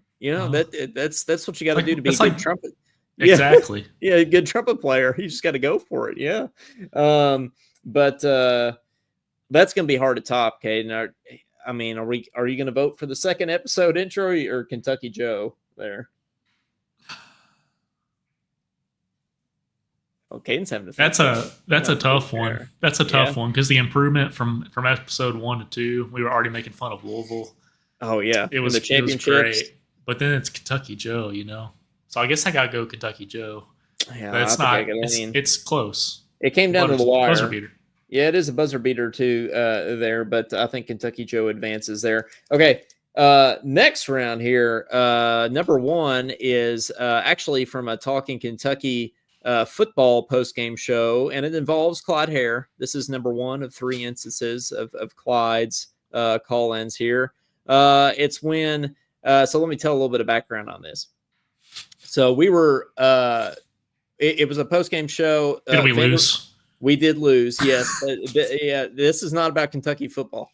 That's what you got to do to be a good trumpet. Exactly. Yeah, a good trumpet player. You just got to go for it. Yeah. But that's going to be hard to top, Caden. Are you going to vote for the second episode intro or Kentucky Joe there? Oh, Caden's having to think. That's a tough one. That's a tough one because the improvement from episode 1 to 2, we were already making fun of Louisville. Oh yeah, it was the championships. It was great. But then it's Kentucky Joe, So I guess I gotta go Kentucky Joe. Yeah, that's not. It's close. It came down to the wire. Buzzer beater. Yeah, it is a buzzer beater too there, but I think Kentucky Joe advances there. Okay, next round here. Number 1 is actually from a Talkin Kentucky football post-game show, and it involves Clyde Hare. This is number 1 of 3 instances of Clyde's call-ins here. It's when so let me tell a little bit of background on this. So we were it was a post-game show. Did we lose? We did lose, yes. Yeah, this is not about Kentucky football.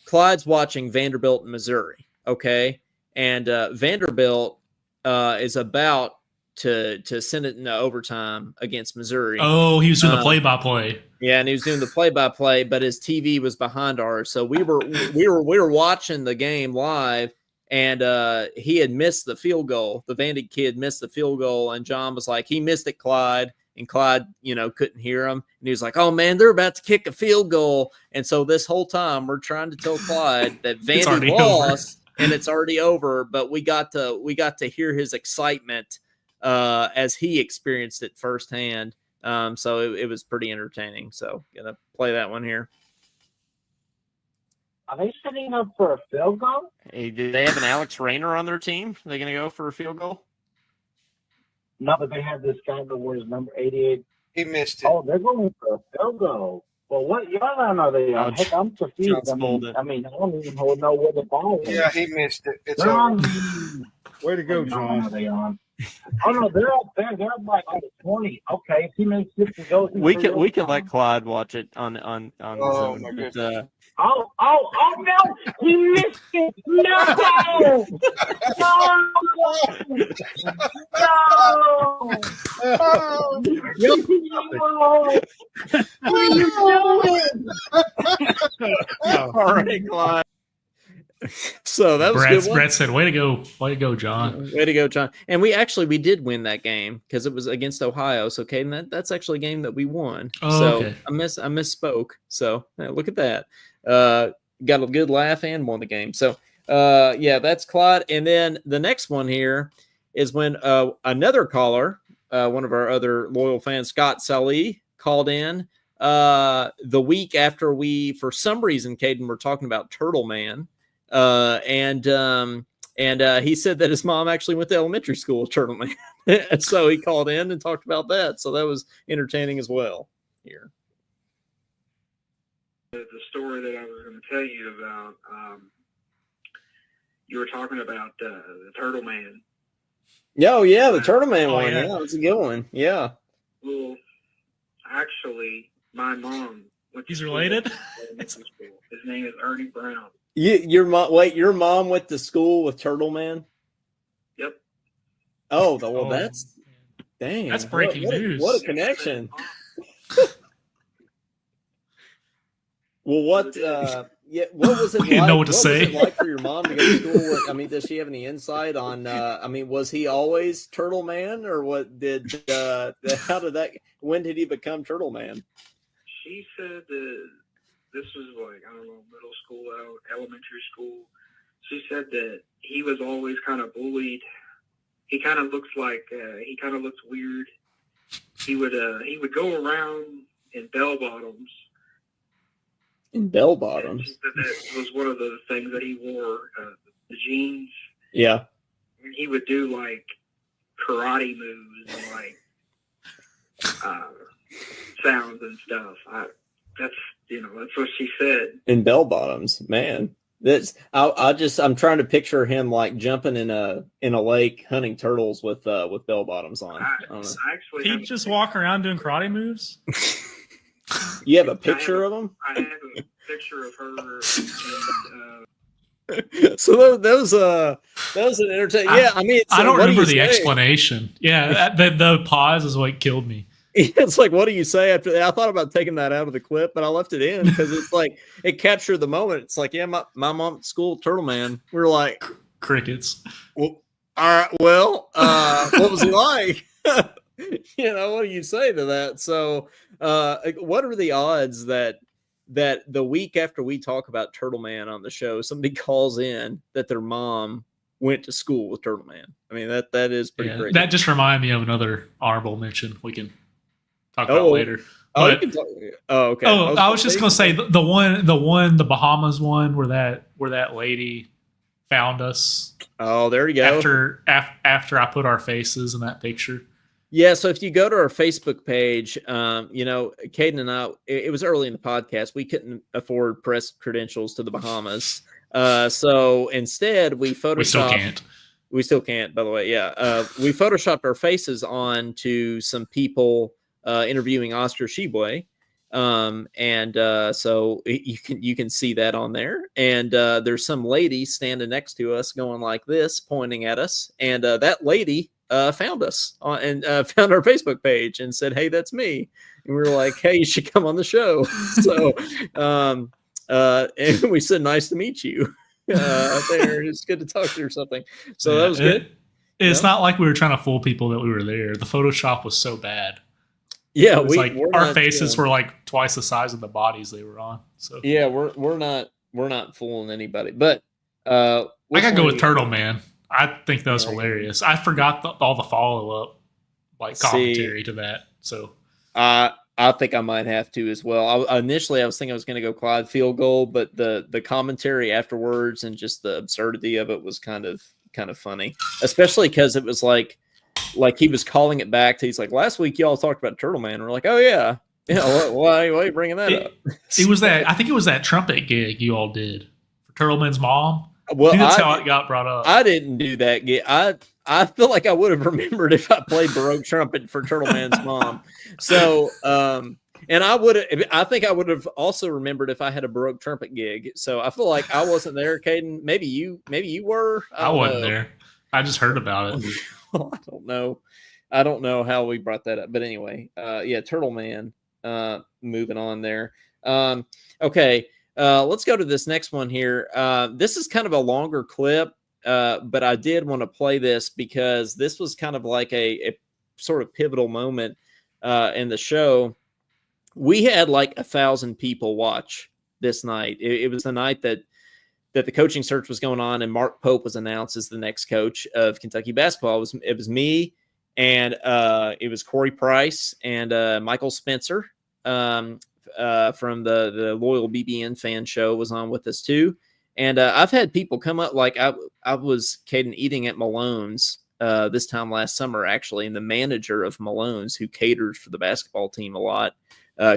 Clyde's watching Vanderbilt and Missouri, okay? And Vanderbilt is about to send it into overtime against Missouri. Oh, he was doing the play-by-play. Yeah, and he was doing the play-by-play, but his TV was behind ours. So we were watching the game live, and he had missed the field goal. The Vandy kid missed the field goal, and John was like, he missed it, Clyde. And Clyde, couldn't hear him. And he was like, oh, man, they're about to kick a field goal. And so this whole time we're trying to tell Clyde that Vandy lost and it's already over. But we got to hear his excitement as he experienced it firsthand. So it was pretty entertaining. So going to play that one here. Are they setting up for a field goal? Hey, do they have an Alex Rayner on their team? Are they going to go for a field goal? Not that they have this guy that wears number 88. He missed it. Oh, they're going for a field goal. Well, what yard are they on? Heck, I'm confused. I mean, I don't even know where the ball is. Yeah, he missed it. It's on. Way to go, John. Are they on? Oh no, they're up there. They're like under 20. Okay, if he makes 50 goals, we can let Clyde watch it on Zoom. But, oh no, he missed it. No, all right, Clyde. So that was Brett said, way to go, John. Way to go, John. And we did win that game because it was against Ohio. So Caden, that's actually a game that we won. Oh, so okay. I misspoke. So look at that. Got a good laugh and won the game. So that's Clyde. And then the next one here is when another caller, one of our other loyal fans, Scott Salih, called in the week after we, for some reason, Caden, were talking about Turtle Man. And he said that his mom actually went to elementary school with Turtle Man. And so he called in and talked about that. So that was entertaining as well here. The story that I was going to tell you about, you were talking about the Turtle Man. Oh, yeah, the Turtle Man one. Yeah, that's a good one. Yeah. Well, actually, my mom. He's related? His name is Ernie Brown. Your mom went to school with Turtle Man? Yep. Oh, that's dang. That's breaking news. What a connection. Well, what was it like? You know what to say. Was it like for your mom to go to school with? I mean, does she have any insight on? Was he always Turtle Man, or what? When did he become Turtle Man? She said that this was like, I don't know, middle school, elementary school. She said that he was always kind of bullied. He kind of looks weird. He would go around in bell bottoms. In bell bottoms. That was one of the things that he wore, the jeans. Yeah. And he would do like karate moves and like sounds and stuff. That's what she said. In bell bottoms, man. I'm trying to picture him like jumping in a lake hunting turtles with bell bottoms on. He just walk around doing karate moves. You have a picture of him? I have a picture of her. So that was an entertaining. Yeah, I mean, I don't remember the explanation. Yeah, the pause is what killed me. It's like, what do you say after that? I thought about taking that out of the clip, but I left it in because it's like it captured the moment. It's like, yeah, my mom at school, Turtle Man. We're like crickets. Well, all right. Well, what was he like? What do you say to that? So, what are the odds that the week after we talk about Turtle Man on the show, somebody calls in that their mom went to school with Turtle Man? I mean, that is pretty crazy. That just reminded me of another honorable mention we can talk about later. Okay. I was just gonna say the Bahamas one where that lady found us. Oh, there you go. After I put our faces in that picture. Yeah, so if you go to our Facebook page, Caden and I, it was early in the podcast. We couldn't afford press credentials to the Bahamas. So instead, we photoshopped. We still can't, by the way. Yeah. We photoshopped our faces on to some people interviewing Oscar Sheboy. So you can see that on there. And there's some lady standing next to us going like this, pointing at us. And that lady found us and found our Facebook page and said, "Hey, that's me." And we were like, "Hey, you should come on the show." So, and we said, "Nice to meet you." There, it's good to talk to you or something. So that was good. It's not like we were trying to fool people that we were there. The Photoshop was so bad. Yeah, our faces were like twice the size of the bodies they were on. So yeah, we're not fooling anybody. But I gotta go with Turtle Man. I think that was hilarious. I forgot all the follow up commentary to that. So I think I might have to as well. Initially I was thinking I was going to go Clyde field goal, but the commentary afterwards and just the absurdity of it was kind of funny, especially because it was like he was calling it back to, he's like, last week y'all talked about Turtle Man. And we're like, oh yeah. Why are you bringing that up? It was that, I think it was that trumpet gig you all did for Turtle Man's mom. Well, I think that's how it got brought up. I didn't do that. I feel like I would have remembered if I played Baroque trumpet for Turtle Man's mom. So, and I think I would have also remembered if I had a Baroque trumpet gig. So I feel like I wasn't there, Caden. Maybe you were. I wasn't there. I just heard about it. Well, I don't know how we brought that up, but anyway, yeah, Turtle Man. Moving on there. Okay, let's go to this next one here. This is kind of a longer clip, but I did want to play this because this was kind of like a sort of pivotal moment in the show. We had like 1,000 people watch this night. It was the night that the coaching search was going on, and Mark Pope was announced as the next coach of Kentucky basketball. It was me, and it was Corey Price and Michael Spencer from the Loyal BBN fan show was on with us too. And I've had people come up, like I was, Caden, eating at Malone's this time last summer, actually, and the manager of Malone's, who caters for the basketball team a lot,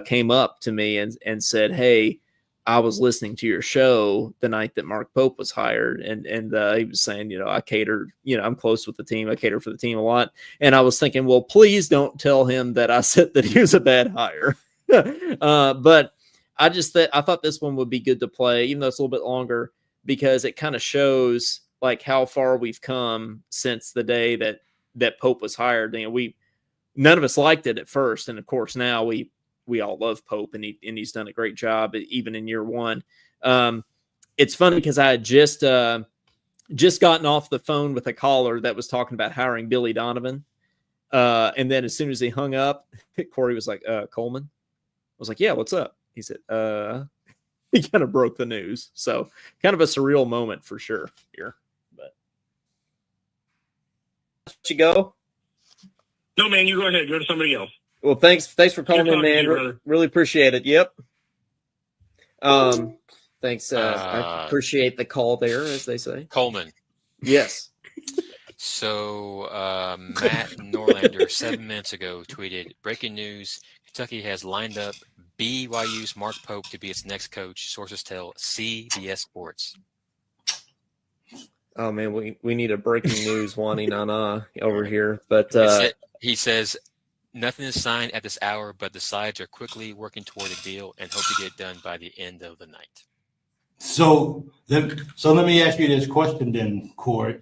came up to me and said, "Hey, I was listening to your show the night that Mark Pope was hired." And he was saying, I cater, I'm close with the team. I cater for the team a lot. And I was thinking, well, please don't tell him that I said that he was a bad hire. But I thought this one would be good to play, even though it's a little bit longer, because it kind of shows like how far we've come since the day that Pope was hired. None of us liked it at first. And of course, now we all love Pope, and he's done a great job even in year one. It's funny because I had just gotten off the phone with a caller that was talking about hiring Billy Donovan. And then as soon as he hung up, Corey was like, Coleman? I was like, yeah, what's up? He said, he kind of broke the news. So kind of a surreal moment for sure here. But let you go? No, man, you go ahead. Go to somebody else. Well, thanks for calling in, man. Really appreciate it. Yep. Thanks. I appreciate the call there, as they say. Coleman. Yes. So Matt Norlander 7 minutes ago tweeted, breaking news, Kentucky has lined up BYU's Mark Pope to be its next coach. Sources tell CBS Sports. Oh, man, we need a breaking news Wani Nana over here. But he says, nothing is signed at this hour, but the sides are quickly working toward a deal and hope to get it done by the end of the night. So let me ask you this question then, Corey.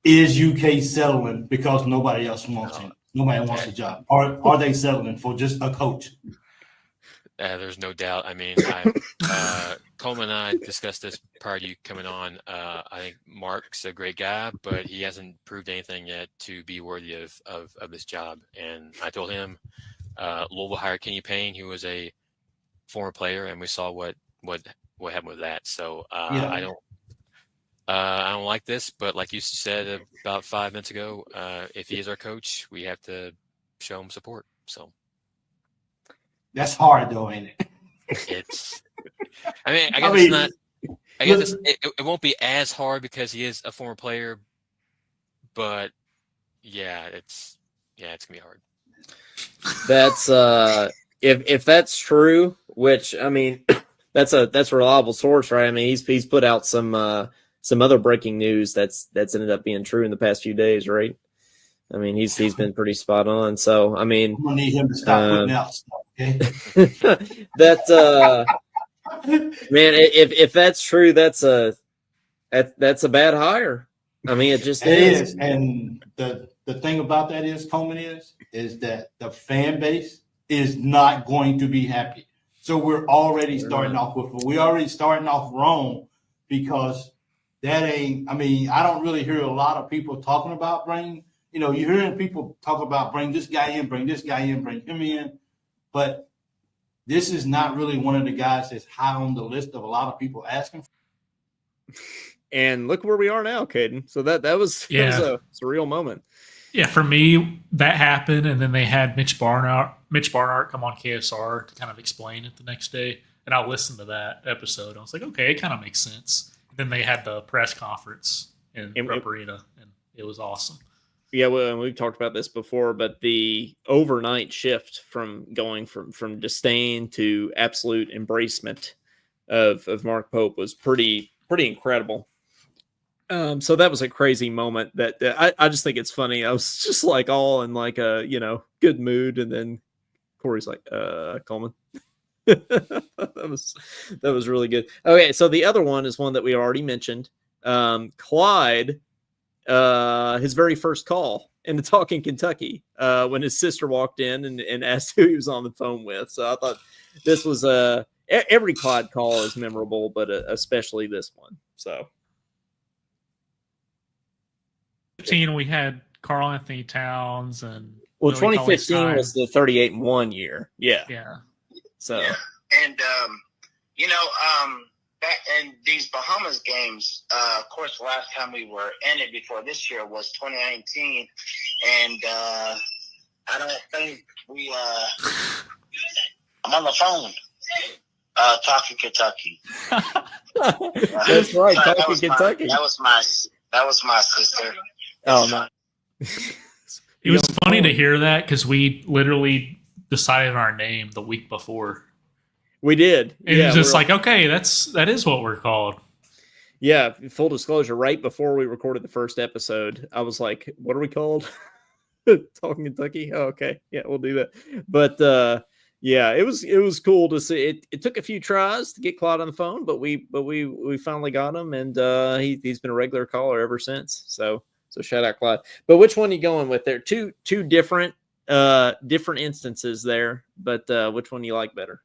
Is UK settling because nobody else wants him? Nobody wants a job. Are they settling for just a coach? There's no doubt. I mean, Coleman and I discussed this prior to you coming on. I think Mark's a great guy, but he hasn't proved anything yet to be worthy of this job. And I told him Louisville hired Kenny Payne, who was a former player, and we saw what happened with that. So I don't like this, but like you said about 5 minutes ago, if he is our coach, we have to show him support. So that's hard, though, ain't it? It's it won't be as hard because he is a former player, but it's gonna be hard. That's if that's true, which I mean, that's a reliable source, right? I mean, he's put out some other breaking news that's ended up being true in the past few days, right? I mean, he's been pretty spot on. So I mean, I'm gonna need him to stop putting out stuff. Okay? That man, if that's true, that's a bad hire. I mean, it just is. And the thing about that is, Coleman, is that the fan base is not going to be happy. So we're already starting off wrong because that ain't. I mean, I don't really hear a lot of people talking about bringing. You're hearing people talk about bring this guy in, bring him in, but this is not really one of the guys that's high on the list of a lot of people asking for. And look where we are now, Caden. So that was a surreal moment. Yeah, for me, that happened, and then they had Mitch Barnhart come on KSR to kind of explain it the next day, and I listened to that episode. I was like, okay, it kind of makes sense. And then they had the press conference in Rupp Arena, and it was awesome. Yeah, well, we've talked about this before, but the overnight shift from going from disdain to absolute embracement of Mark Pope was pretty incredible. So that was a crazy moment that I just think it's funny. I was just like all in like a, good mood. And then Corey's like, Coleman. that was really good. Okay. So the other one is one that we already mentioned. Clyde, his very first call in the Talkin Kentucky, when his sister walked in and asked who he was on the phone with. So I thought this was every Clyde call is memorable, but especially this one. So 15, we had Carl Anthony Towns and 2015 was the 38-1 year. Yeah. So and back in these Bahamas games, of course, the last time we were in it before this year was 2019, and I don't think we. I'm on the phone. Talking Kentucky. That's right, Talking Kentucky. That was my sister. Oh no. It was funny to hear that because we literally decided our name the week before. We did. And it's just like, okay, that is what we're called. Yeah, full disclosure, right before we recorded the first episode, I was like, what are we called? Talking Kentucky? Oh, okay. Yeah, we'll do that. But yeah, it was cool to see. It took a few tries to get Claude on the phone, but we finally got him, and he's been a regular caller ever since. So shout out Claude. But which one are you going with there? Two different instances there, but which one do you like better?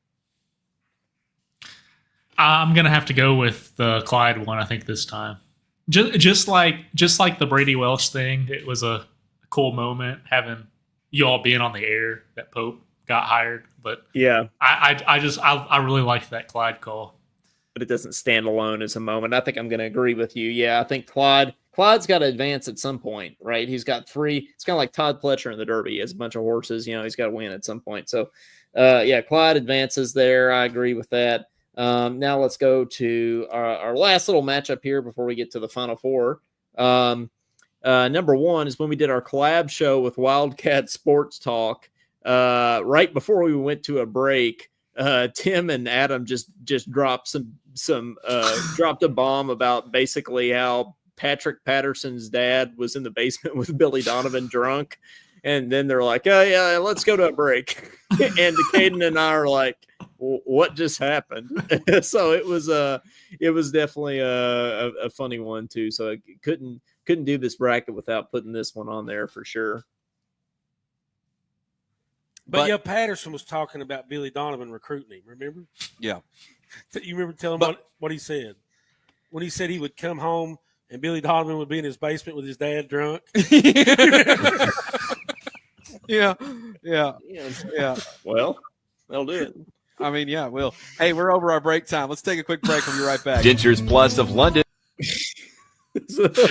I'm gonna have to go with the Clyde one. I think this time, just like the Brady Welch thing, it was a cool moment having you all being on the air that Pope got hired. But yeah, I really liked that Clyde call. But it doesn't stand alone as a moment. I think I'm going to agree with you. Yeah, I think Clyde's got to advance at some point, right? He's got 3. It's kind of like Todd Pletcher in the Derby. He has a bunch of horses. He's got to win at some point. So, yeah, Clyde advances there. I agree with that. Now let's go to our last little matchup here before we get to the Final Four. Number one is when we did our collab show with Wildcat Sports Talk. Right before we went to a break, Tim and Adam just dropped dropped a bomb about basically how Patrick Patterson's dad was in the basement with Billy Donovan drunk. And then they're like, oh, yeah, let's go to a break. And Caden and I are like, what just happened? So it was definitely a funny one, too. So I couldn't do this bracket without putting this one on there for sure. But yeah, Patterson was talking about Billy Donovan recruiting him, remember? Yeah. You remember telling him what he said? When he said he would come home and Billy Donovan would be in his basement with his dad drunk. Yeah. Well, that'll do it. I mean, yeah, well. Hey, we're over our break time. Let's take a quick break. We'll be right back. Dentures Plus of London.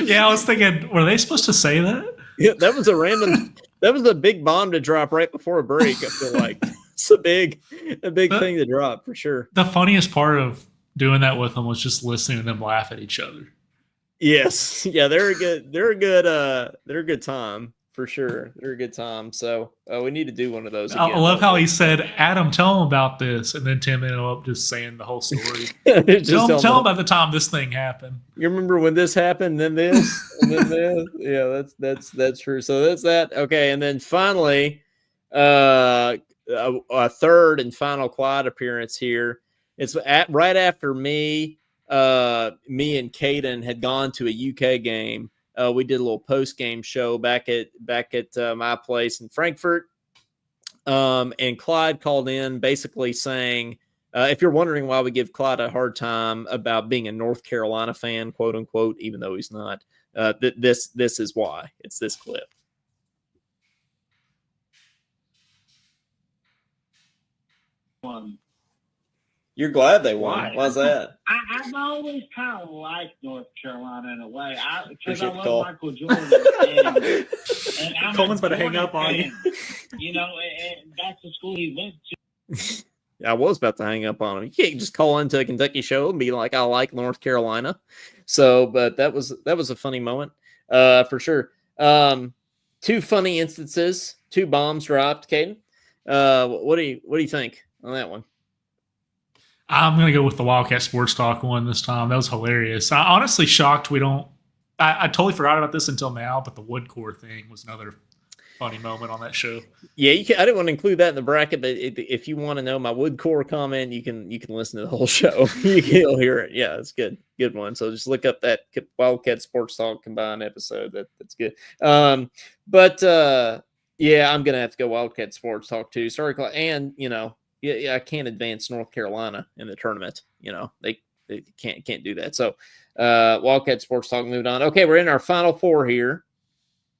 Yeah, I was thinking, were they supposed to say that? Yeah, that was a big bomb to drop right before a break. I feel like it's a big thing to drop for sure. The funniest part of doing that with them was just listening to them laugh at each other. Yes, yeah, they're a good time for sure. They're a good time. So we need to do one of those again. I love how he said, Adam, tell him about this. And then Tim ended up just saying the whole story. Tell him about the time this thing happened. You remember when this happened, then this, and then this? Yeah, that's true. So that's that. Okay. And then finally, a third and final Clyde appearance here. It's right after me and Caden had gone to a UK game. We did a little post-game show back at my place in Frankfurt. And Clyde called in basically saying, if you're wondering why we give Clyde a hard time about being a North Carolina fan, quote unquote, even though he's not, this is why. It's this clip. You're glad they won. Why's that? I've always kind of liked North Carolina in a way. Because I love call. Michael Jordan. And I'm Coleman's about to hang up on you. And that's the school he went to. I was about to hang up on him. You can't just call into a Kentucky show and be like, I like North Carolina. So, but that was a funny moment for sure. 2 funny instances, 2 bombs dropped. Caden, what do you think on that one? I'm going to go with the Wildcat Sports Talk one this time. That was hilarious. I'm honestly shocked we don't I totally forgot about this until now, but the woodcore thing was another funny moment on that show. Yeah, I didn't want to include that in the bracket, but if you want to know my woodcore comment, you can listen to the whole show. You'll hear it. Yeah, it's good one. So just look up that Wildcat Sports Talk combined episode. That's good. Yeah, I'm gonna have to go Wildcat Sports Talk too. Sorry, and I can't advance North Carolina in the tournament. They can't do that. So Wildcat Sports Talk moved on. Okay, we're in our final four here.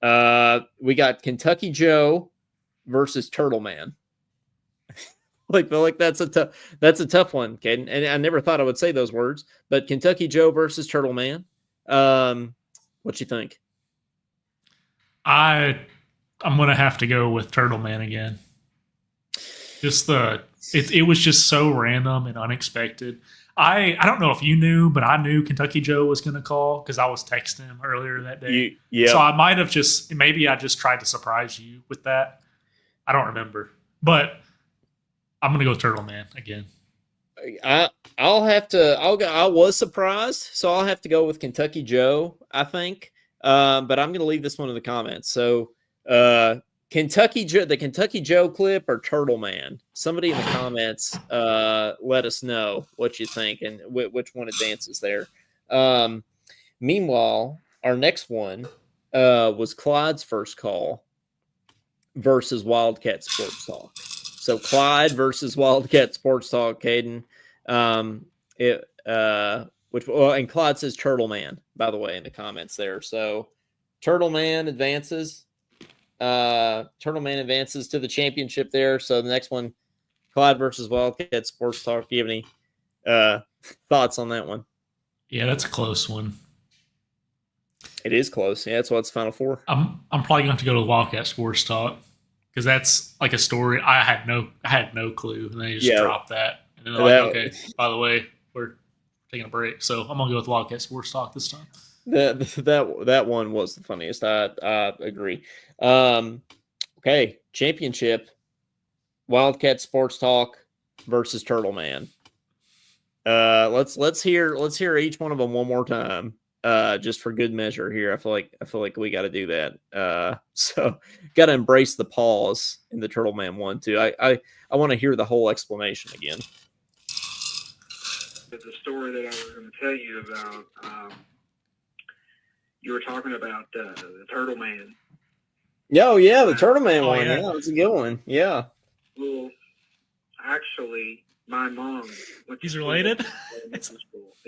We got Kentucky Joe versus Turtle Man. Feel like that's a tough one, Caden. And I never thought I would say those words, but Kentucky Joe versus Turtle Man. What you think? I'm gonna have to go with Turtle Man again. It was just so random and unexpected. I don't know if you knew, but I knew Kentucky Joe was going to call because I was texting him earlier that day. So I might have maybe I just tried to surprise you with that. I don't remember, but I'm going to go Turtle Man again. I was surprised, so I'll have to go with Kentucky Joe, I think. But I'm going to leave this one in the comments. So the Kentucky Joe clip or Turtle Man? Somebody in the comments let us know what you think and which one advances there. Meanwhile, our next one was Clyde's first call versus Wildcat Sports Talk. So Clyde versus Wildcat Sports Talk, Caden. And Clyde says Turtle Man, by the way, in the comments there. So Turtle Man advances. Turtle Man advances to the championship there. So the next one, Clyde versus Wildcat Sports Talk. Do you have any thoughts on that one? Yeah, that's a close one. It is close. Yeah, that's why it's Final Four. I'm probably going to have to go to Wildcat Sports Talk because that's like a story I had no clue, and they just dropped that, and then they're like, okay, by the way, we're taking a break, so I'm gonna go with Wildcat Sports Talk this time. That one was the funniest. I agree. Okay, championship. Wildcat Sports Talk versus Turtle Man. Let's hear each one of them one more time. Just for good measure here. I feel like we got to do that. So got to embrace the pause in the Turtle Man one too. I want to hear the whole explanation again. The story that I was going to tell you about. You were talking about the Turtle Man. Oh yeah, the Turtle Man one. Yeah, that's a good one. Yeah. Well, actually, my mom. He's related. His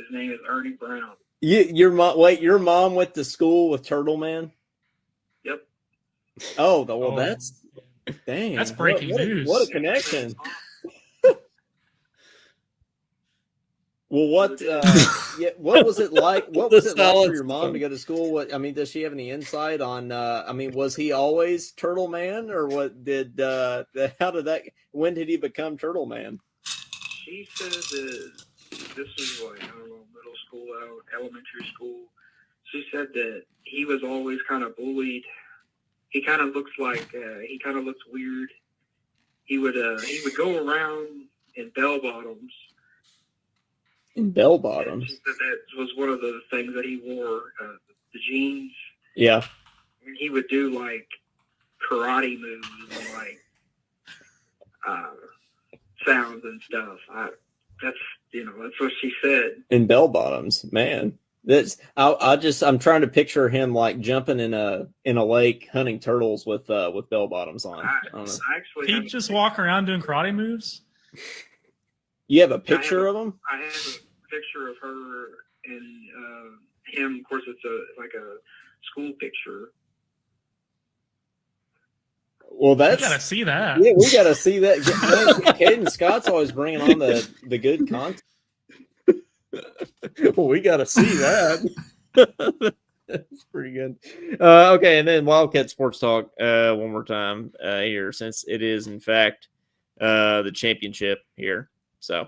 name is Ernie Brown. Your mom went to school with Turtle Man? Yep. Oh, that's dang. That's breaking news. What a connection. Well, what was it like? What was it like for your mom to go to school? Does she have any insight on? Was he always Turtle Man, or what? When did he become Turtle Man? She said that this was middle school, elementary school. She said that he was always kind of bullied. He kind of looks weird. He would go around in bell bottoms. In bell bottoms. That was one of the things that he wore, the jeans. Yeah. And he would do like karate moves and like sounds and stuff. That's what she said. In bell bottoms, man. I'm trying to picture him like jumping in a lake hunting turtles with bell bottoms on. I don't know. He just walk around doing karate moves. You have a picture of him? I have a picture of her and him. Of course, it's a school picture. Well, we gotta see that. Yeah, we gotta see that. Caden Scott's always bringing on the good content. Well, we gotta see that. That's pretty good. Okay, and then Wildcat Sports Talk one more time here, since it is in fact the championship here. So,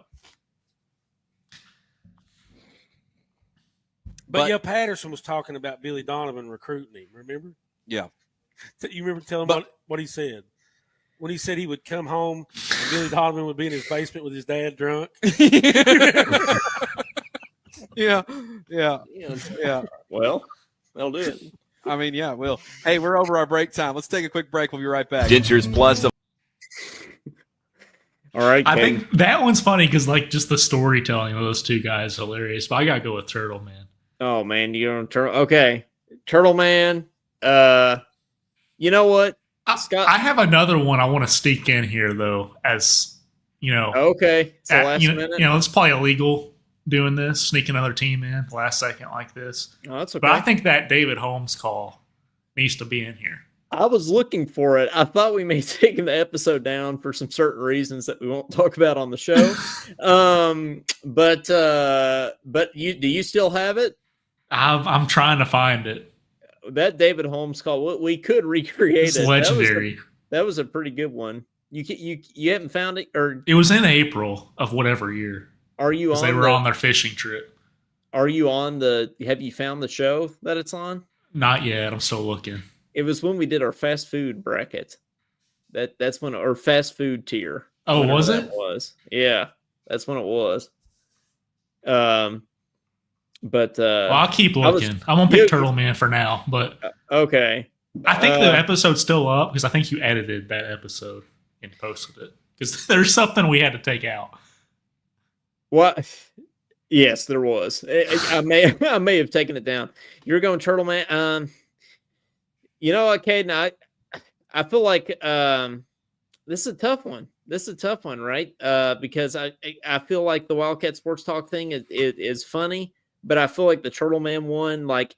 but Patterson was talking about Billy Donovan recruiting him. Remember? Yeah. You remember telling what he said when he said he would come home and Billy Donovan would be in his basement with his dad drunk. Yeah. Well, That'll do it. I mean, yeah, we'll. Hey, we're over our break time. Let's take a quick break. We'll be right back. Dentures Plus. All right, I think that one's funny because like just the storytelling of those two guys is hilarious. But I gotta go with Turtle Man. Oh man, you're on Turtle. Okay, Turtle Man. You know what, Scott? I have another one I want to sneak in here though, as you know. Okay, so last minute. You know, it's probably illegal doing this, sneak another team in last second like this. Oh, that's okay. But I think that David Holmes call needs to be in here. I was looking for it. I thought we may have taken the episode down for some certain reasons that we won't talk about on the show. But do you still have it? I'm trying to find it. That David Holmes call, we could recreate It's it. legendary. That was a pretty good one. You haven't found it, or it was in April of whatever year. Are you on? They were on their fishing trip. Are you on the? Have you found the show that it's on? Not yet. I'm still looking. It was when we did our fast food bracket. That's when our fast food tier. Oh, was it? Yeah, that's when it was. But well, I'll keep looking. I won't pick Turtle Man for now, but okay. I think the episode's still up because I think you edited that episode and posted it because there's something we had to take out. What? Yes, there was. I may have taken it down. You're going Turtle Man. You know what, Caden? I feel like this is a tough one. Right? Because I feel like the Wildcat Sports Talk thing is funny, but I feel like the Turtle Man one, like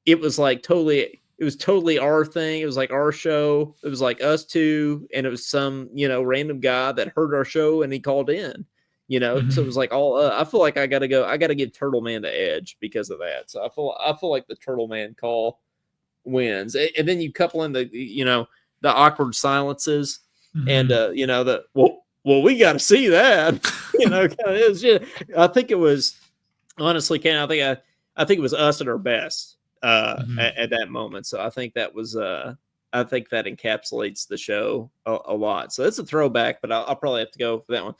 it was totally our thing. It was like our show. It was like us two, and it was some random guy that heard our show and he called in. So it was like all. I feel like I got to give Turtle Man the edge because of that. So I feel like the Turtle Man call wins, and then you couple in the awkward silences, and we got to see that. It was just, I think it was honestly, Ken. I think it was us at our best at that moment. So I think that was I think that encapsulates the show a lot. So it's a throwback, but I'll probably have to go for that one.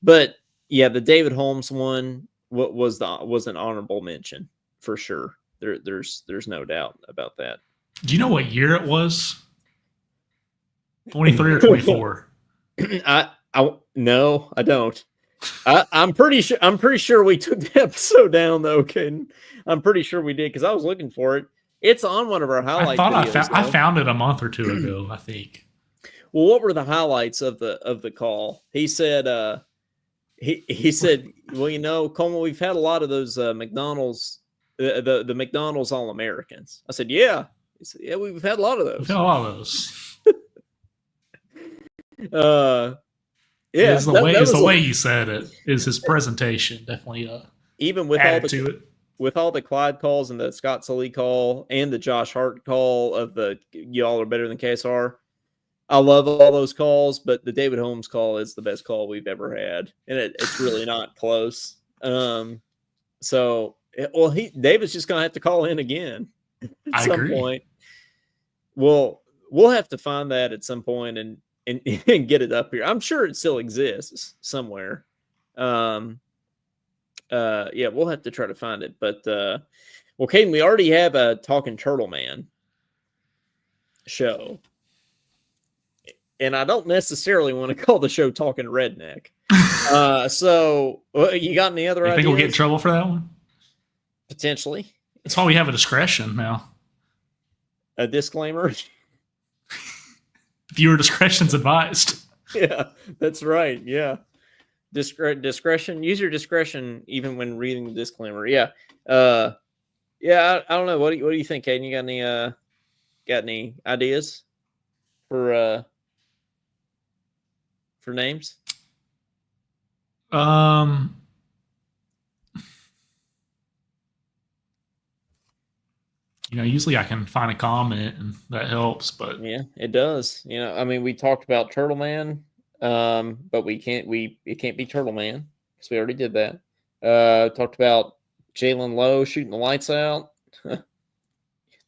But yeah, the David Holmes one was an honorable mention for sure. There's no doubt about that. Do you know what year it was? 23 or 24? No, I don't. I'm pretty sure we took the episode down though, Caden. I'm pretty sure we did because I was looking for it. It's on one of our highlights. I found it a month or two ago, I think. Well, what were the highlights of the call? He said he said, well, Coleman, we've had a lot of those McDonald's the McDonald's All-Americans. I said, yeah. He said, yeah, we've had a lot of those. We've had a lot of those. Yeah, it's the way you said it. Is his presentation definitely even with all the Clyde calls and the Scott Sully call and the Josh Hart call of the y'all are better than KSR. I love all those calls, but the David Holmes call is the best call we've ever had, and it's really not close. David's just gonna have to call in again at some point. We'll have to find that at some point and get it up here. I'm sure it still exists somewhere. We'll have to try to find it. But Caden, we already have a Talking Turtle Man show. And I don't necessarily want to call the show Talking Redneck. So you got any other ideas? You think we'll get in trouble for that one? Potentially. That's why we have a discretion now. A disclaimer? Viewer discretion's advised. Yeah, that's right. Yeah. Discretion. Use your discretion even when reading the disclaimer. Yeah. I don't know. What do you think, Caden? You got any ideas for names? Usually I can find a comment and that helps, but yeah, it does. We talked about Turtle Man, but it can't be Turtle Man because we already did that. Talked about Jalen Lowe shooting the lights out.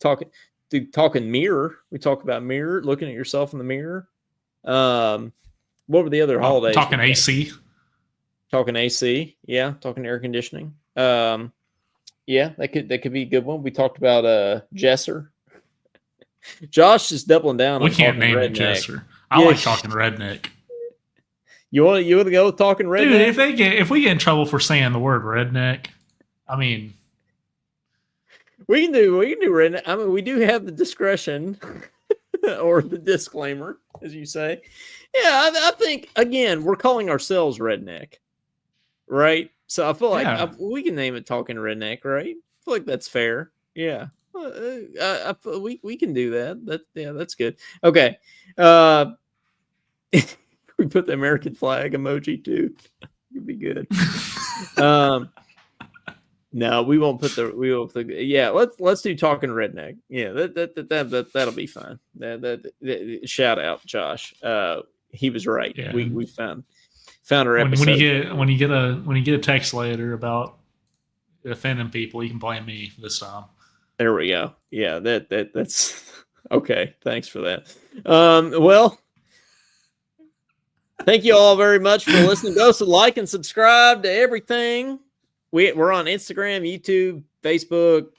Talking mirror. We talk about mirror, looking at yourself in the mirror. What were the other holidays? Talking AC. Talking AC. Yeah. Talking air conditioning. Yeah, that could be a good one. We talked about Jesser. Josh is doubling down. We on can't talking name it redneck. Jesser. I like talking redneck. You want to go talking redneck? Dude, if we get in trouble for saying the word redneck, I mean, we can do redneck. I mean, we do have the discretion or the disclaimer, as you say. Yeah, I think again we're calling ourselves redneck, right? So I feel like we can name it talking redneck, right? I feel like that's fair. Yeah. We can do that. That's good. Okay. We put the American flag emoji too. It'd be good. No, we won't put yeah, let's do talking redneck. Yeah, that'll be fine. That shout out Josh. He was right. Yeah. We found our episode. When you get a text later about offending people, you can blame me this time. There we go. Yeah, that's okay. Thanks for that. Well, thank you all very much for listening. Go so like and subscribe to everything. We're on Instagram, YouTube, Facebook,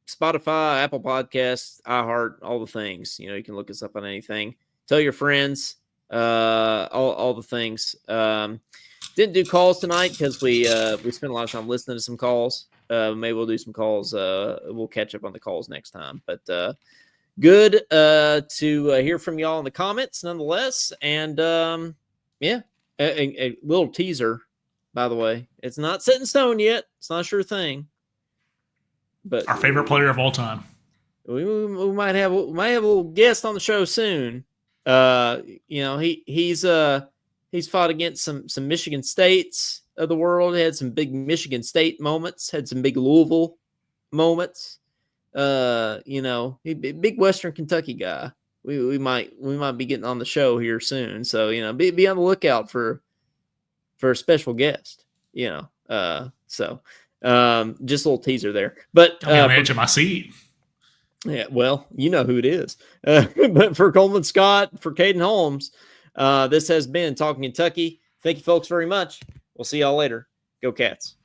Spotify, Apple Podcasts, iHeart, all the things. You can look us up on anything. Tell your friends, all the things. Didn't do calls tonight because we spent a lot of time listening to some calls. Maybe we'll do some calls. We'll catch up on the calls next time. But good to hear from y'all in the comments nonetheless. And yeah, a little teaser, by the way. It's not set in stone yet. It's not a sure thing. But our favorite player of all time. We might have a little guest on the show soon. He's fought against some Michigan States of the world. He had some big Michigan State moments, had some big Louisville moments. Big Western Kentucky guy. We might be getting on the show here soon. So, be on the lookout for a special guest, just a little teaser there, but I'm on the edge of my seat. Yeah, well, you know who it is. But for Coleman Scott, for Caden Holmes, this has been Talking Kentucky. Thank you folks very much. We'll see y'all later. Go Cats.